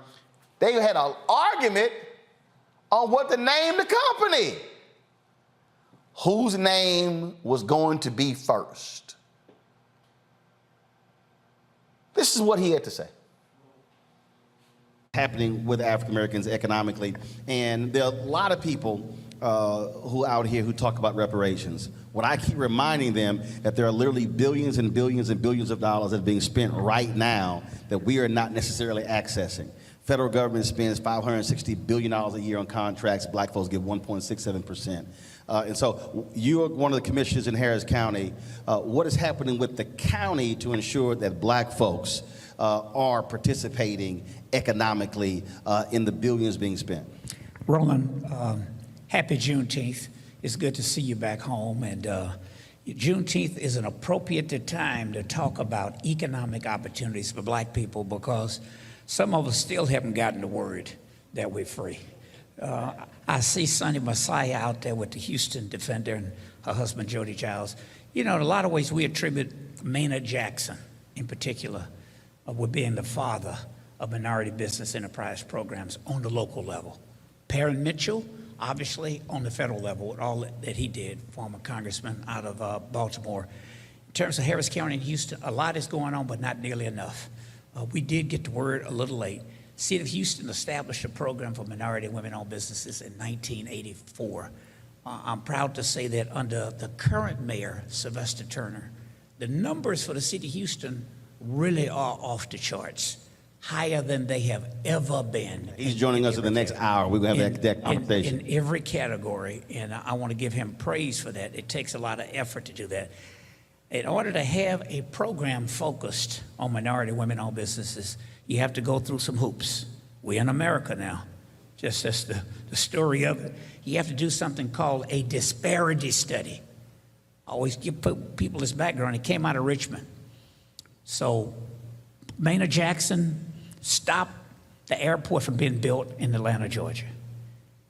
they had an argument on what to name the company. Whose name was going to be first? This is what he had to say. Happening with African Americans economically, and there are a lot of people who out here who talk about reparations. What I keep reminding them that there are literally billions and billions and billions of dollars that are being spent right now that we are not necessarily accessing. Federal government spends $560 billion a year on contracts. Black folks get 1.67%. And so you're one of the commissioners in Harris County. What is happening with the county to ensure that black folks are participating economically in the billions being spent? Roland, happy Juneteenth. It's good to see you back home. And Juneteenth is an appropriate time to talk about economic opportunities for black people, because some of us still haven't gotten the word that we're free. I see Sonny Messiah out there with the Houston Defender and her husband, Jody Giles. You know, in a lot of ways, we attribute Maynard Jackson, in particular, with being the father of minority business enterprise programs on the local level. Perrin Mitchell, obviously, on the federal level, with all that he did, former congressman out of Baltimore. In terms of Harris County and Houston, a lot is going on, but not nearly enough. We did get the word a little late. City of Houston established a program for minority and women-owned businesses in 1984. I'm proud to say that under the current mayor, Sylvester Turner, the numbers for the city of Houston really are off the charts, higher than they have ever been. He's joining us in the next hour. We're going to have that conversation. In every category, and I want to give him praise for that. It takes a lot of effort to do that. In order to have a program focused on minority women-owned businesses, you have to go through some hoops. We're in America now. Just that's the story of it. You have to do something called a disparity study. I always give people this background. It came out of Richmond. So Maynard Jackson stopped the airport from being built in Atlanta, Georgia.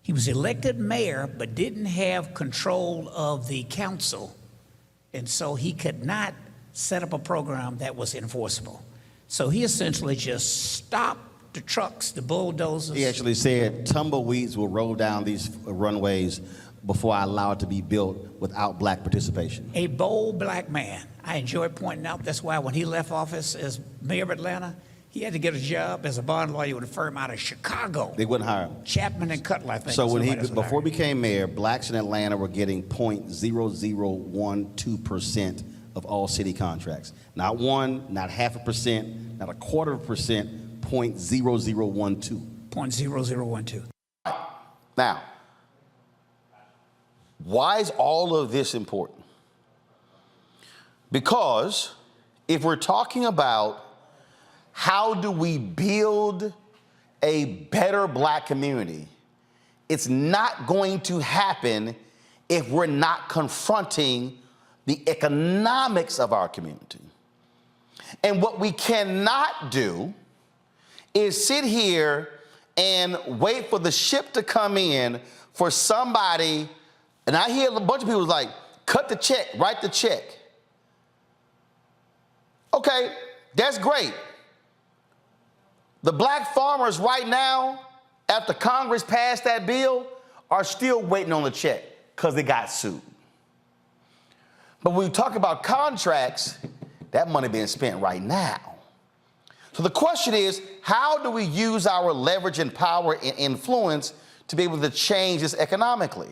He was elected mayor, but didn't have control of the council. And so he could not set up a program that was enforceable. So he essentially just stopped the trucks, the bulldozers. He actually said tumbleweeds will roll down these runways before I allow it to be built without black participation. A bold black man. I enjoy pointing out that's why when he left office as mayor of Atlanta, he had to get a job as a bond lawyer with a firm out of Chicago. They wouldn't hire him. Chapman and Cutler, I think. So before he became mayor, blacks in Atlanta were getting 0.0012% of all city contracts. Not 1%, not 0.5%, not 0.25%, 0.0012. 0.0012. Now, why is all of this important? Because if we're talking about how do we build a better black community, it's not going to happen if we're not confronting the economics of our community. And what we cannot do is sit here and wait for the ship to come in for somebody, and I hear a bunch of people like, cut the check, write the check. Okay, that's great. The black farmers right now, after Congress passed that bill, are still waiting on the check because they got sued. But when we talk about contracts, that money being spent right now. So the question is, how do we use our leverage and power and influence to be able to change this economically?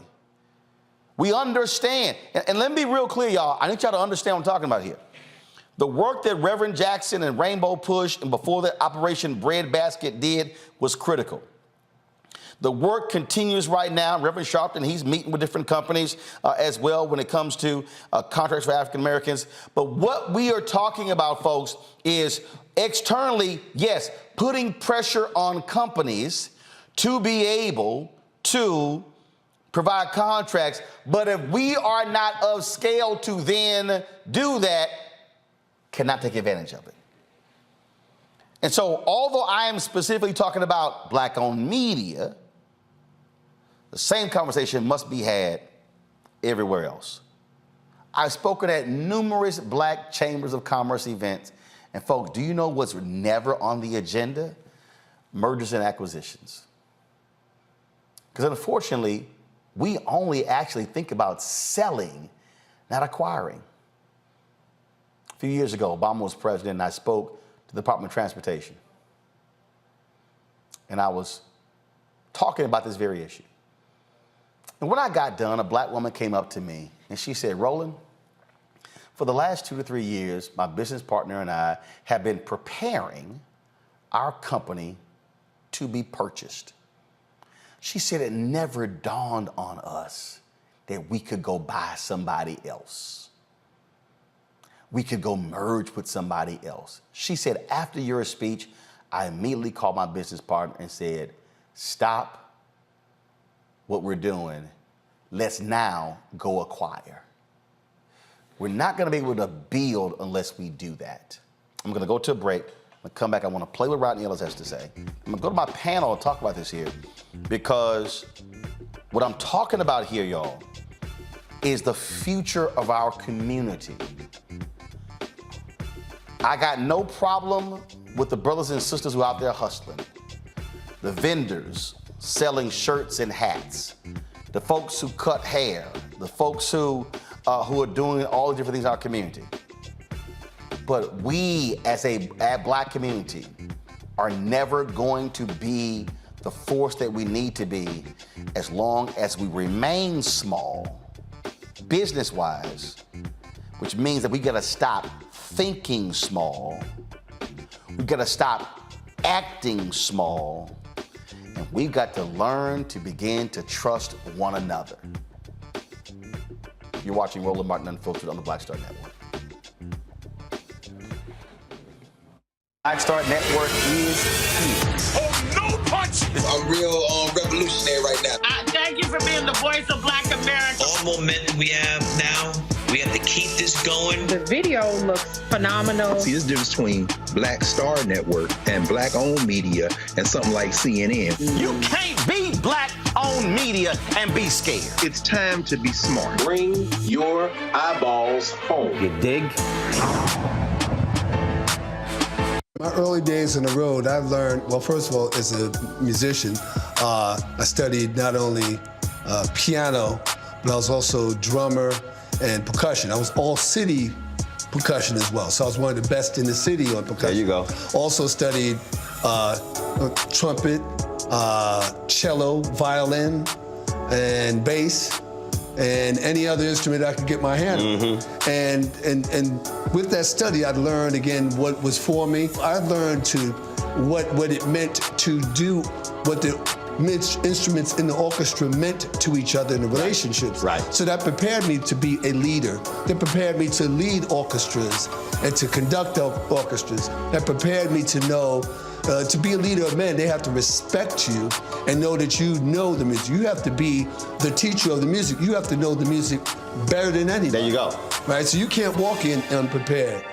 We understand, and let me be real clear, y'all. I need y'all to understand what I'm talking about here. The work that Reverend Jackson and Rainbow Push and before that Operation Breadbasket did was critical. The work continues right now. Reverend Sharpton, he's meeting with different companies as well when it comes to contracts for African Americans. But what we are talking about, folks, is externally, yes, putting pressure on companies to be able to provide contracts. But if we are not of scale to then do that, cannot take advantage of it. And so, although I am specifically talking about black-owned media, the same conversation must be had everywhere else. I've spoken at numerous Black Chambers of Commerce events, and folks, do you know what's never on the agenda? Mergers and acquisitions. Because unfortunately, we only actually think about selling, not acquiring. A few years ago, Obama was president, and I spoke to the Department of Transportation. And I was talking about this very issue. And when I got done, a black woman came up to me and she said, Roland, for the last 2 to 3 years, my business partner and I have been preparing our company to be purchased. She said it never dawned on us that we could go buy somebody else. We could go merge with somebody else. She said, after your speech, I immediately called my business partner and said, stop what we're doing. Let's now go acquire. We're not gonna be able to build unless we do that. I'm gonna go to a break. I'm gonna come back. I wanna play what Rodney Ellis has to say. I'm gonna go to my panel and talk about this here because what I'm talking about here, y'all, is the future of our community. I got no problem with the brothers and sisters who are out there hustling, the vendors selling shirts and hats, the folks who cut hair, the folks who are doing all the different things in our community. But we, as a Black community, are never going to be the force that we need to be as long as we remain small, business-wise, which means that we gotta stop thinking small, we gotta stop acting small, and we've got to learn to begin to trust one another. You're watching Roland Martin Unfiltered on the Black Star Network. Black Star Network is here. Oh, no punches! I'm real revolutionary right now. Thank you for being the voice of Black America. All momentum we have now, we have to keep this going. The video looks phenomenal. See, there's a difference between Black Star Network and Black-owned media and something like CNN. You can't be Black-owned media and be scared. It's time to be smart. Bring your eyeballs home. You dig? My early days on the road, I learned, well, first of all, as a musician, I studied not only piano, but I was also drummer and percussion. I was all city percussion as well. So I was one of the best in the city on percussion. There you go. Also studied trumpet, cello, violin, and bass, and any other instrument I could get my hand on. And with that study, I learned again what was for me. I learned what it meant to do what the instruments in the orchestra meant to each other in the relationships. Right. So that prepared me to be a leader. That prepared me to lead orchestras and to conduct orchestras. That prepared me to know to be a leader of men, they have to respect you and know that you know the music. You have to be the teacher of the music. You have to know the music better than anybody. There you go. Right, so you can't walk in unprepared.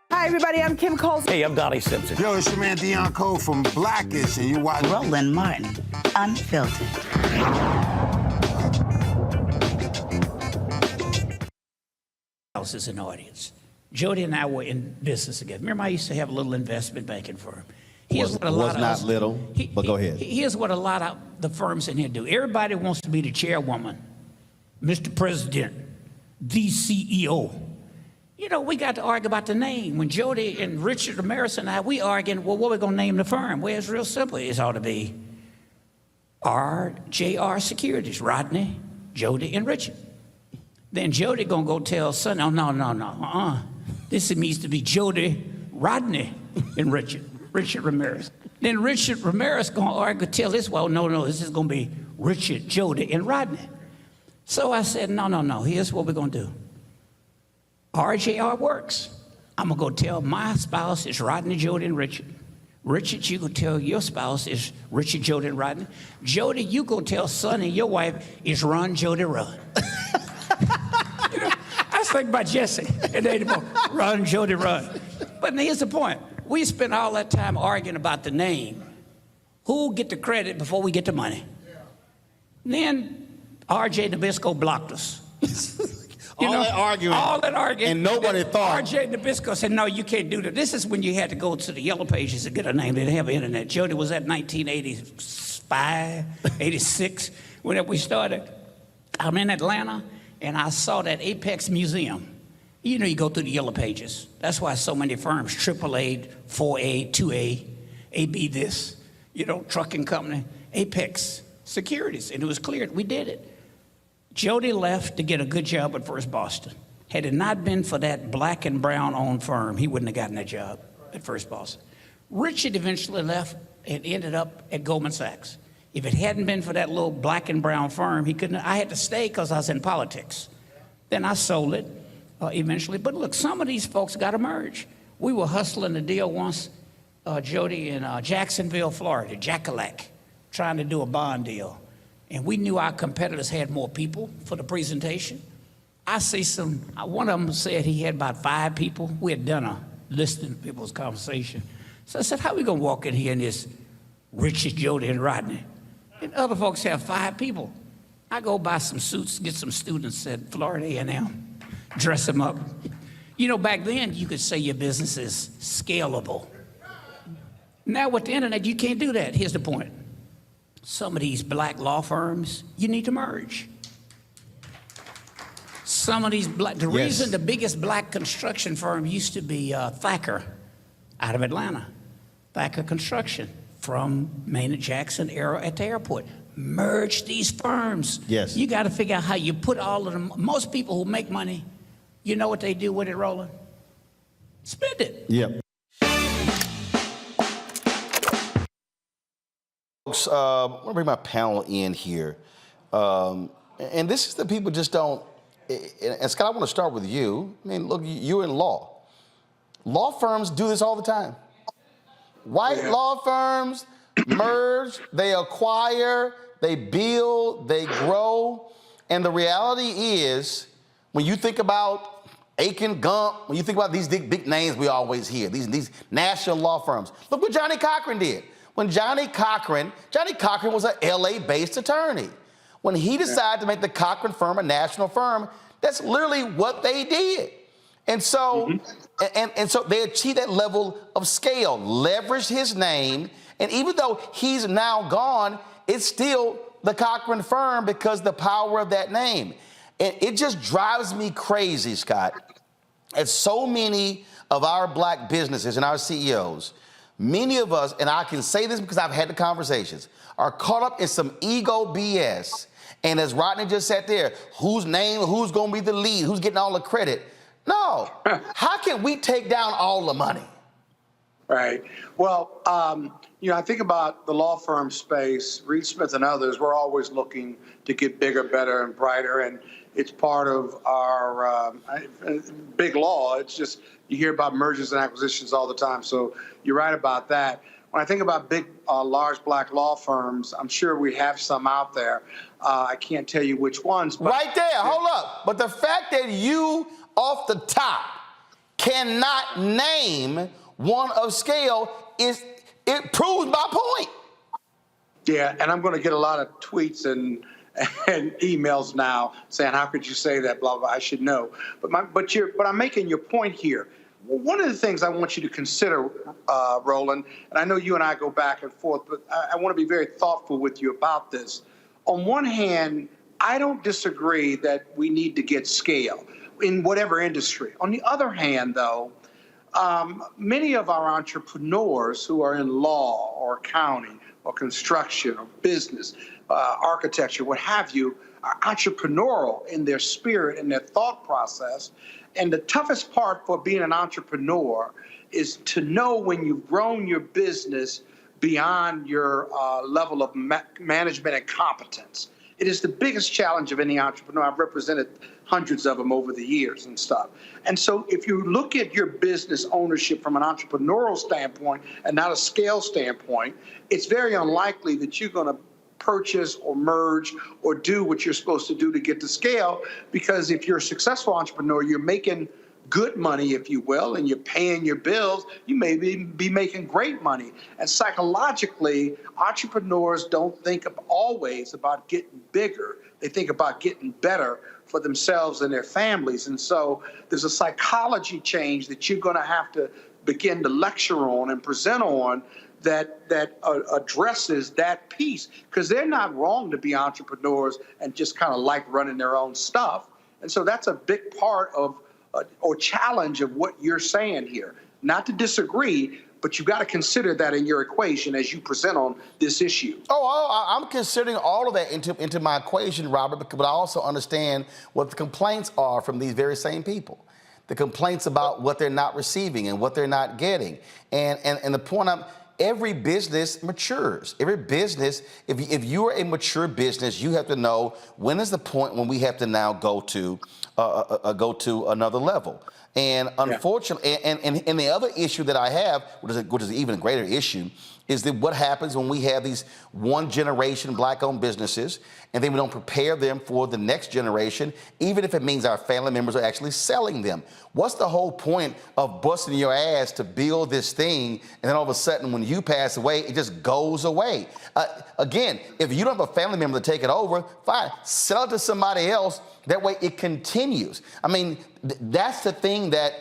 Hi, everybody. I'm Kim Coles. Hey, I'm Donnie Simpson. Yo, it's your man Deion Cole from Blackish, and you watch Roland Martin, Unfiltered. As an audience. Jody and I were in business together. Remember, I used to have a little investment banking firm. Here's what a lot of us, little, but go ahead. Here's what a lot of the firms in here do. Everybody wants to be the chairwoman, Mr. President, the CEO. You know, we got to argue about the name. When Jody and Richard Ramirez and I, we arguing, well, what are we going to name the firm? Well, it's real simple. It ought to be RJR Securities, Rodney, Jody, and Richard. Then Jody gonna go tell son, no. This needs to be Jody, Rodney, and Richard Ramirez. Then Richard Ramirez gonna argue, tell this, well, no, this is gonna be Richard, Jody, and Rodney. So I said, no, here's what we're gonna do. RJR works. I'm gonna go tell my spouse it's Rodney, Jody, and Richard. Richard, you go tell your spouse is Richard Jody Rodney. Jody, you go tell Sonny, your wife, is Run Jody Run. You know, I was thinking about Jesse and they both Run Jody Run. But here's the point. We spent all that time arguing about the name. Who get the credit before we get the money? Then R.J. Nabisco blocked us. All that arguing, and nobody thought. R.J. Nabisco said, no, you can't do that. This is when you had to go to the Yellow Pages to get a name. They didn't have internet. Jody was at 1985, 86, whenever we started. I'm in Atlanta, and I saw that Apex Museum. You know, you go through the Yellow Pages. That's why so many firms, AAA, 4A, 2A, AB this, you know, trucking company, Apex Securities. And it was clear we did it. Jody left to get a good job at First Boston. Had it not been for that black and brown owned firm, he wouldn't have gotten that job at First Boston. Richard eventually left and ended up at Goldman Sachs. If it hadn't been for that little black and brown firm, he couldn't. I had to stay because I was in politics. Then I sold it eventually. But look, some of these folks got to merge. We were hustling a deal once, Jody, in Jacksonville, Florida, Jackalack, trying to do a bond deal. And we knew our competitors had more people for the presentation. I see one of them said he had about 5 people. We had done a listening to people's conversation. So I said, how are we going to walk in here in this Richard, Jody, and Rodney? And other folks have 5 people. I go buy some suits, get some students at Florida A&M, dress them up. You know, back then, you could say your business is scalable. Now with the internet, you can't do that. Here's the point. Some of these black law firms, you need to merge. Some of these the reason the biggest black construction firm used to be Thacker out of Atlanta. Thacker Construction from Maynard Jackson era at the airport. Merge these firms. Yes. You got to figure out how you put all of them. Most people who make money, you know what they do with it, Roland? Spend it. Yep. Folks, I want to bring my panel in here. And this is the people just don't, and Scott, I want to start with you. I mean, look, you're in law. Law firms do this all the time. White law firms merge, they acquire, they build, they grow. And the reality is, when you think about Aiken, Gump, when you think about these big names we always hear, these national law firms, look what Johnny Cochran did. When Johnny Cochran was an LA-based attorney. When he decided to make the Cochran firm a national firm, that's literally what they did. And so, and so they achieved that level of scale, leveraged his name, and even though he's now gone, it's still the Cochran firm because the power of that name. And it just drives me crazy, Scott, as so many of our black businesses and our CEOs, many of us, and I can say this because I've had the conversations, are caught up in some ego BS. And as Rodney just said there, who's going to be the lead, who's getting all the credit? No. How can we take down all the money? Right. Well, you know, I think about the law firm space, Reed Smith and others, we're always looking to get bigger, better, and brighter. And it's part of our big law. It's just, you hear about mergers and acquisitions all the time. So you're right about that. When I think about big, large black law firms, I'm sure we have some out there. I can't tell you which ones. But right there, hold up. But the fact that you, off the top, cannot name one of scale, it proves my point. Yeah, and I'm going to get a lot of tweets and emails now saying, how could you say that, blah, blah, I should know. But I'm making your point here. One of the things I want you to consider, Roland, and I know you and I go back and forth, but I want to be very thoughtful with you about this. On one hand, I don't disagree that we need to get scale in whatever industry. On the other hand, though, many of our entrepreneurs who are in law or accounting or construction or business, architecture, what have you, are entrepreneurial in their spirit and their thought process. And the toughest part for being an entrepreneur is to know when you've grown your business beyond your level of management and competence. It is the biggest challenge of any entrepreneur. I've represented hundreds of them over the years and stuff. And so if you look at your business ownership from an entrepreneurial standpoint and not a scale standpoint, it's very unlikely that you're going to purchase or merge or do what you're supposed to do to get to scale, because if you're a successful entrepreneur, you're making good money, if you will, and you're paying your bills, you may be making great money. And psychologically, entrepreneurs don't think always about getting bigger. They think about getting better for themselves and their families. And so there's a psychology change that you're going to have to begin to lecture on and present on that addresses that piece, because they're not wrong to be entrepreneurs and just kind of like running their own stuff. And so that's a big part of or challenge of what you're saying here. Not to disagree, but you've got to consider that in your equation as you present on this issue. I'm considering all of that into my equation, Robert, but I also understand what the complaints are from these very same people. The complaints about what they're not receiving and what they're not getting. And the point every business matures. Every business, if you're a mature business, you have to know when is the point when we have to now go to another level. And unfortunately, and the other issue that I have, which is an even greater issue, is that what happens when we have these one generation black-owned businesses and then we don't prepare them for the next generation, even if it means our family members are actually selling them. What's the whole point of busting your ass to build this thing and then all of a sudden when you pass away, it just goes away? Again, if you don't have a family member to take it over, fine, sell it to somebody else. That way it continues. I mean, that's the thing that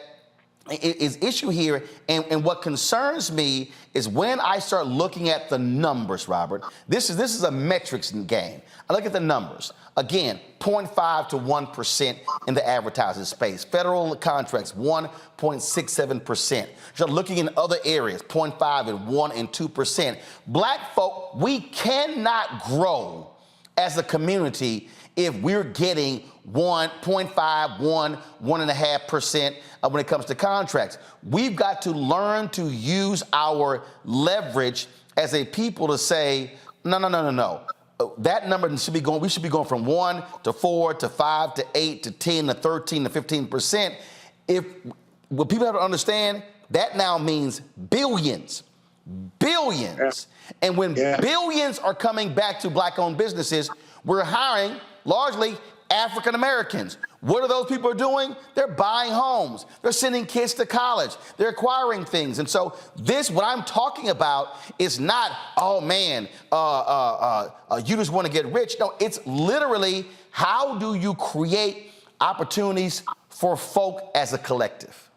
is issue here, and what concerns me is when I start looking at the numbers, Robert. This is a metrics game. I look at the numbers. Again, 0.5 to 1% in the advertising space. Federal contracts, 1.67%. So looking in other areas, 0.5 and 1 and 2%. Black folk, we cannot grow as a community if we're getting 1.5, 1.5% when it comes to contracts. We've got to learn to use our leverage as a people to say, no. That number should be going, we should be going from 1 to 4 to 5 to 8 to 10 to 13 to 15%. What people have to understand, that now means billions. And when billions are coming back to black-owned businesses, we're hiring largely African Americans. What are those people doing? They're buying homes. They're sending kids to college. They're acquiring things. And so what I'm talking about is not, oh man, you just want to get rich. No, it's literally how do you create opportunities for folk as a collective?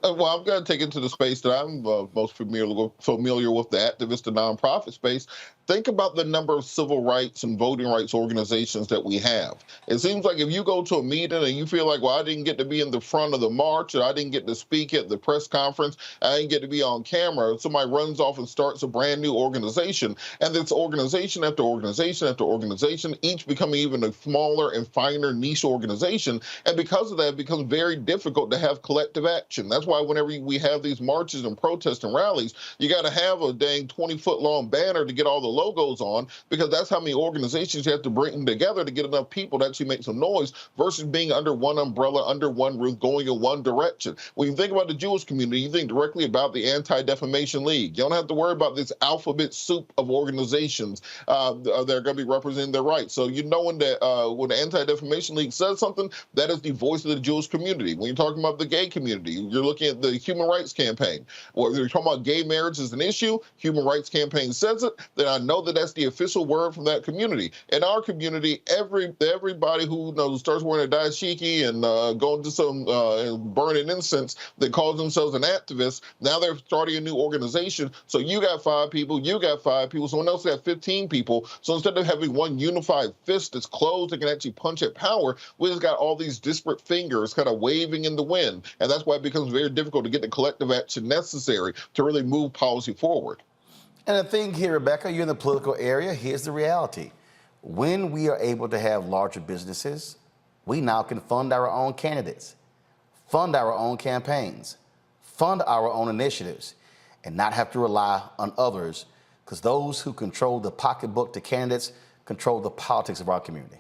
Well, I'm going to take it to the space that I'm most familiar with, the activist and nonprofit space. Think about the number of civil rights and voting rights organizations that we have. It seems like if you go to a meeting and you feel like, well, I didn't get to be in the front of the march, or I didn't get to speak at the press conference, I didn't get to be on camera, somebody runs off and starts a brand new organization. And it's organization after organization after organization, each becoming even a smaller and finer niche organization. And because of that, it becomes very difficult to have collective action. That's why whenever we have these marches and protests and rallies, you got to have a dang 20-foot long banner to get all the logos on, because that's how many organizations you have to bring together to get enough people to actually make some noise versus being under one umbrella, under one roof, going in one direction. When you think about the Jewish community, you think directly about the Anti-Defamation League. You don't have to worry about this alphabet soup of organizations that are going to be representing their rights. So you know when the Anti-Defamation League says something, that is the voice of the Jewish community. When you're talking about the gay community, you're looking at the Human Rights Campaign. Or if you're talking about gay marriage as an issue, Human Rights Campaign says it, then I know that that's the official word from that community. In our community, everybody who starts wearing a dashiki and going to some burning incense that calls themselves an activist, now they're starting a new organization. So you got 5 people, you got 5 people, someone else got 15 people. So instead of having one unified fist that's closed that can actually punch at power, we just got all these disparate fingers kind of waving in the wind. And that's why it becomes very difficult to get the collective action necessary to really move policy forward. And the thing here, Rebecca, you're in the political area. Here's the reality. When we are able to have larger businesses, we now can fund our own candidates, fund our own campaigns, fund our own initiatives, and not have to rely on others, because those who control the pocketbook to candidates control the politics of our community?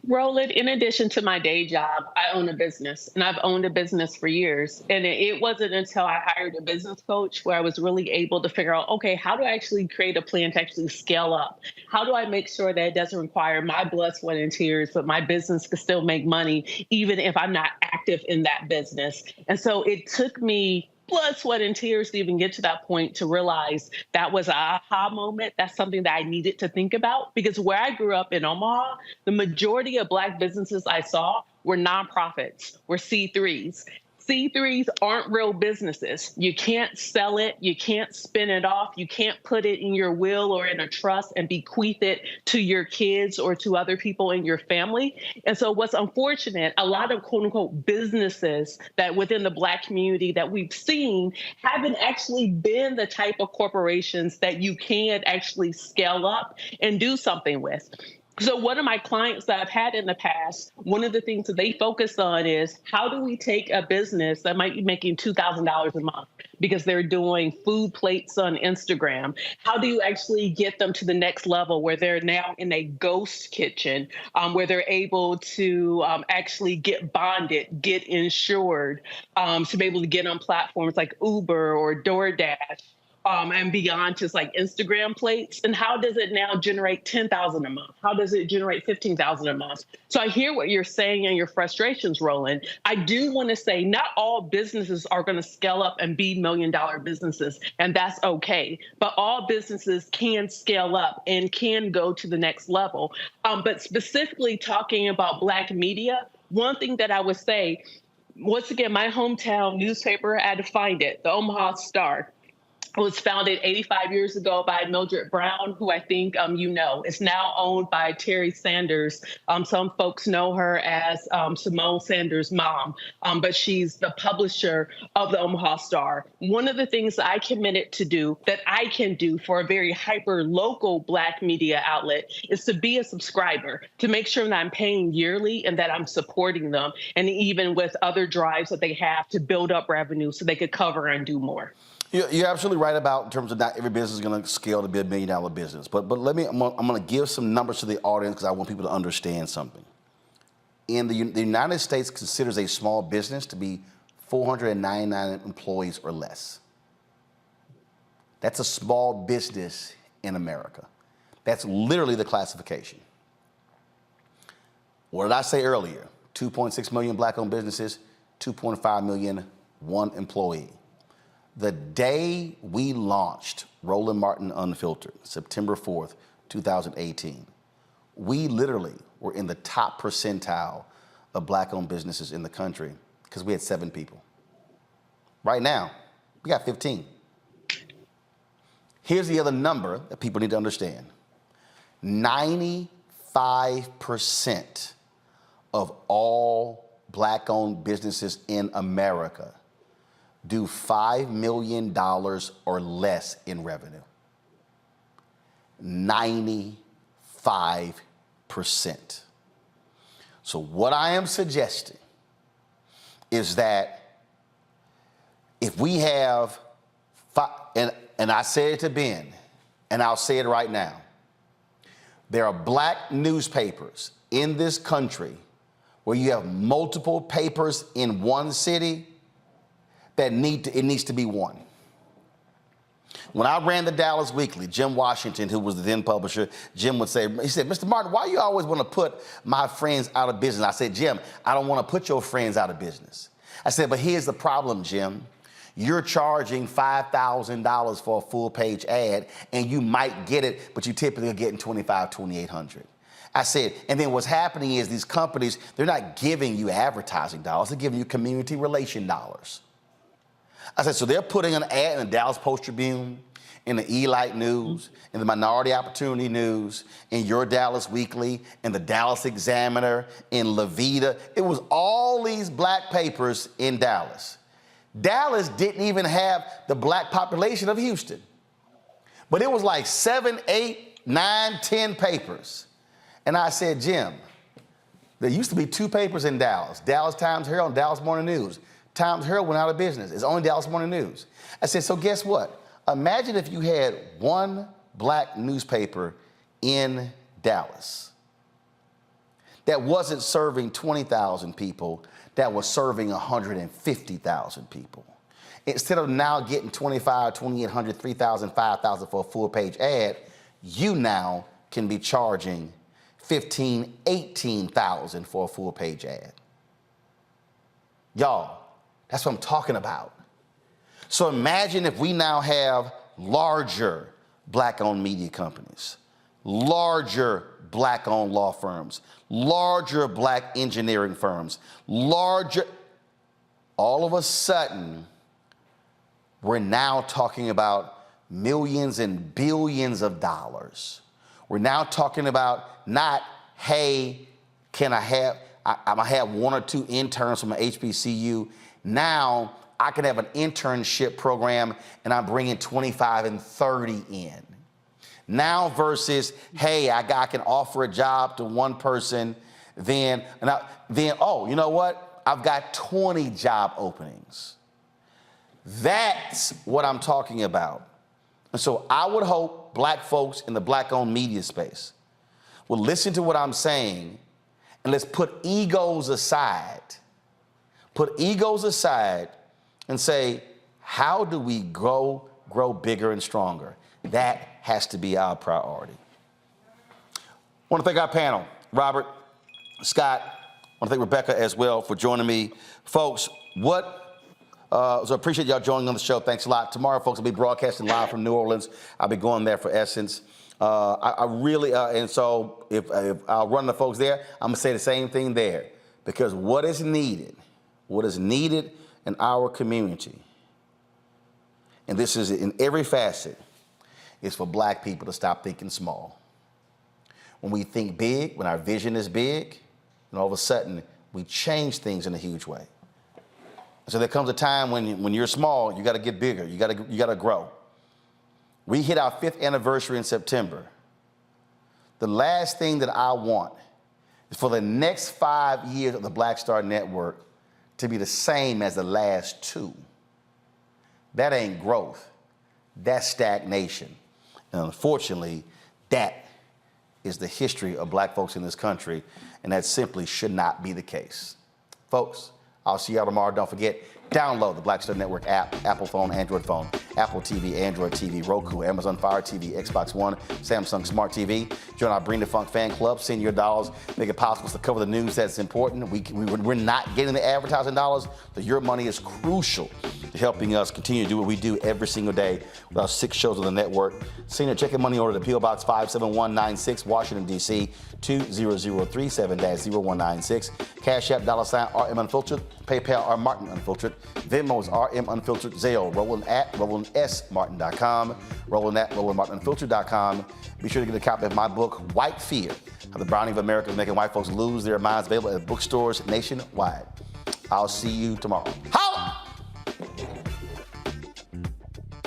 Roland, in addition to my day job, I own a business, and I've owned a business for years. And it wasn't until I hired a business coach where I was really able to figure out, okay, how do I actually create a plan to actually scale up? How do I make sure that it doesn't require my blood, sweat, and tears, but my business can still make money, even if I'm not active in that business? And so it took me blood, sweat, and tears to even get to that point to realize that was an aha moment. That's something that I needed to think about, because where I grew up in Omaha, the majority of Black businesses I saw were nonprofits, were C3s. C3s aren't real businesses. You can't sell it. You can't spin it off. You can't put it in your will or in a trust and bequeath it to your kids or to other people in your family. And so what's unfortunate, a lot of quote unquote businesses that within the Black community that we've seen haven't actually been the type of corporations that you can actually scale up and do something with. So one of my clients that I've had in the past, one of the things that they focus on is how do we take a business that might be making $2,000 a month because they're doing food plates on Instagram? How do you actually get them to the next level where they're now in a ghost kitchen, where they're able to actually get bonded, get insured, to be able to get on platforms like Uber or DoorDash? And beyond just like Instagram plates? And how does it now generate $10,000 a month? How does it generate $15,000 a month? So I hear what you're saying and your frustrations, Roland. I do want to say not all businesses are going to scale up and be $1 million businesses, and that's okay. But all businesses can scale up and can go to the next level. But specifically talking about Black media, one thing that I would say, once again, my hometown newspaper, I had to find it, the Omaha Star. It was founded 85 years ago by Mildred Brown, who I think you know. It's now owned by Terry Sanders. Some folks know her as Simone Sanders' mom, but she's the publisher of the Omaha Star. One of the things I committed to do that I can do for a very hyper-local Black media outlet is to be a subscriber, to make sure that I'm paying yearly and that I'm supporting them, and even with other drives that they have to build up revenue so they could cover and do more. You're absolutely right about in terms of not every business is going to scale to be $1 million business. But let me, I'm going to give some numbers to the audience because I want people to understand something. The United States considers a small business to be 499 employees or less. That's a small business in America. That's literally the classification. What did I say earlier? 2.6 million Black-owned businesses, 2.5 million, one employee. The day we launched Roland Martin Unfiltered, September 4th, 2018, we literally were in the top percentile of Black-owned businesses in the country because we had 7 people. Right now, we got 15. Here's the other number that people need to understand. 95% of all Black-owned businesses in America do $5 million or less in revenue. 95%. So what I am suggesting is that if we have, and I said it to Ben, and I'll say it right now, there are Black newspapers in this country where you have multiple papers in one city that it needs to be one. When I ran the Dallas Weekly, Jim Washington, who was the then publisher, Jim would say, he said, Mr. Martin, why you always want to put my friends out of business? I said, Jim, I don't want to put your friends out of business. I said, but here's the problem, Jim. You're charging $5,000 for a full-page ad, and you might get it, but you typically are getting $2,800. I said, and then what's happening is these companies, they're not giving you advertising dollars, they're giving you community relation dollars. I said, so they're putting an ad in the Dallas Post-Tribune, in the E-Light News, in the Minority Opportunity News, in your Dallas Weekly, in the Dallas Examiner, in Levita. It was all these Black papers in Dallas. Dallas didn't even have the Black population of Houston. But it was like 7, 8, 9, 10 papers. And I said, Jim, there used to be 2 papers in Dallas, Dallas Times-Herald and Dallas Morning News. Times-Herald went out of business. It's only Dallas Morning News. I said, so guess what? Imagine if you had one Black newspaper in Dallas that wasn't serving 20,000 people, that was serving 150,000 people. Instead of now getting 2,500, 2,800, 3,000, 5,000 for a full-page ad, you now can be charging 15,000, 18,000 for a full-page ad. Y'all, that's what I'm talking about. So imagine if we now have larger Black-owned media companies, larger Black-owned law firms, larger Black engineering firms, larger. All of a sudden, we're now talking about millions and billions of dollars. We're now talking about not, hey, I'm gonna have one or two interns from an HBCU. Now I can have an internship program and I'm bringing 25 and 30 in. Now versus, hey, I can offer a job to one person, then oh, you know what? I've got 20 job openings. That's what I'm talking about. And so I would hope Black folks in the Black-owned media space will listen to what I'm saying, and let's put egos aside. Put egos aside and say, how do we grow bigger and stronger? That has to be our priority. I want to thank our panel, Robert, Scott. I want to thank Rebecca as well for joining me. Folks, so appreciate y'all joining on the show. Thanks a lot. Tomorrow, folks, will be broadcasting live from New Orleans. I'll be going there for Essence. I really, and so if I'll run the folks there, I'm gonna say the same thing there, because what is needed in our community, and this is in every facet, is for Black people to stop thinking small. When we think big, when our vision is big, and all of a sudden we change things in a huge way. So there comes a time when you're small, you got to get bigger. You got to grow. We hit our 5th anniversary in September. The last thing that I want is for the next 5 years of the Black Star Network to be the same as the last 2. That ain't growth. That's stagnation. And unfortunately, that is the history of Black folks in this country, and that simply should not be the case. Folks, I'll see y'all tomorrow. Don't forget, download the Black Star Network app, Apple phone, Android phone, Apple TV, Android TV, Roku, Amazon Fire TV, Xbox One, Samsung Smart TV. Join our Bring the Funk fan club. Send your dollars. Make it possible to cover the news that's important. We're not getting the advertising dollars, but your money is crucial to helping us continue to do what we do every single day with our 6 shows on the network. Send your check and money order to P.O. Box 57196, Washington, D.C., 20037-0196. Cash App, $RM Unfiltered. PayPal, R Martin Unfiltered. Venmo's RM Unfiltered. Zelle, Roland at RolandSMartin.com. Roland at RolandMartinUnfiltered.com. Be sure to get a copy of my book, White Fear, How the Browning of America is Making White Folks Lose Their Minds, available at bookstores nationwide. I'll see you tomorrow. Holla!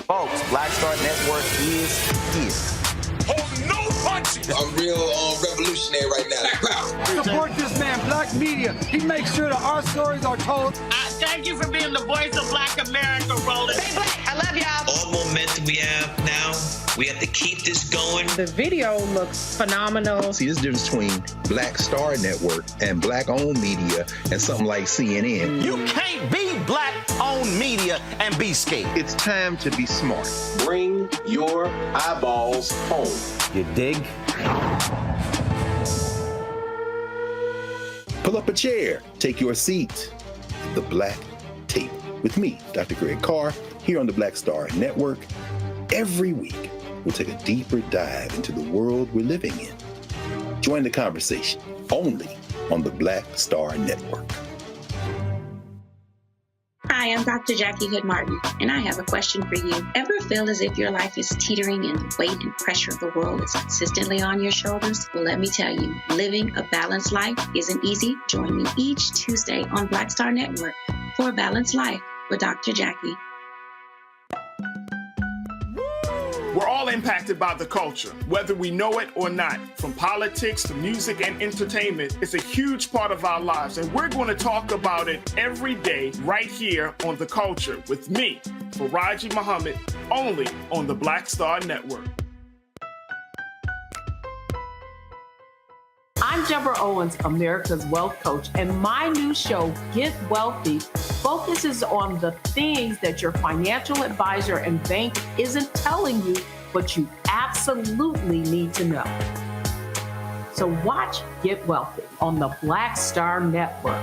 Folks, Black Star Network is here. Oh, no punches! I'm real revolutionary right now. Support this man, Black media. He makes sure that our stories are told. Thank you for being the voice of Black America, Roland. Stay Black. I love y'all. All momentum we have now, we have to keep this going. The video looks phenomenal. See, this difference between Black Star Network and Black-owned media and something like CNN. You can't be Black-owned media and be scared. It's time to be smart. Bring your eyeballs home. You dig? Pull up a chair. Take your seat. The Black Table with me, Dr. Greg Carr, here on the Black Star Network. Every week, we'll take a deeper dive into the world we're living in. Join the conversation only on the Black Star Network. Hi, I'm Dr. Jackie Hood Martin, and I have a question for you. Ever feel as if your life is teetering and the weight and pressure of the world is consistently on your shoulders? Well, let me tell you, living a balanced life isn't easy. Join me each Tuesday on Black Star Network for A Balanced Life with Dr. Jackie. We're all impacted by the culture, whether we know it or not. From politics to music and entertainment, it's a huge part of our lives, and we're going to talk about it every day right here on The Culture with me, Faraji Muhammad, only on the Black Star Network. I'm Deborah Owens, America's Wealth Coach, and my new show, Get Wealthy, focuses on the things that your financial advisor and bank isn't telling you, but you absolutely need to know. So watch Get Wealthy on the Black Star Network.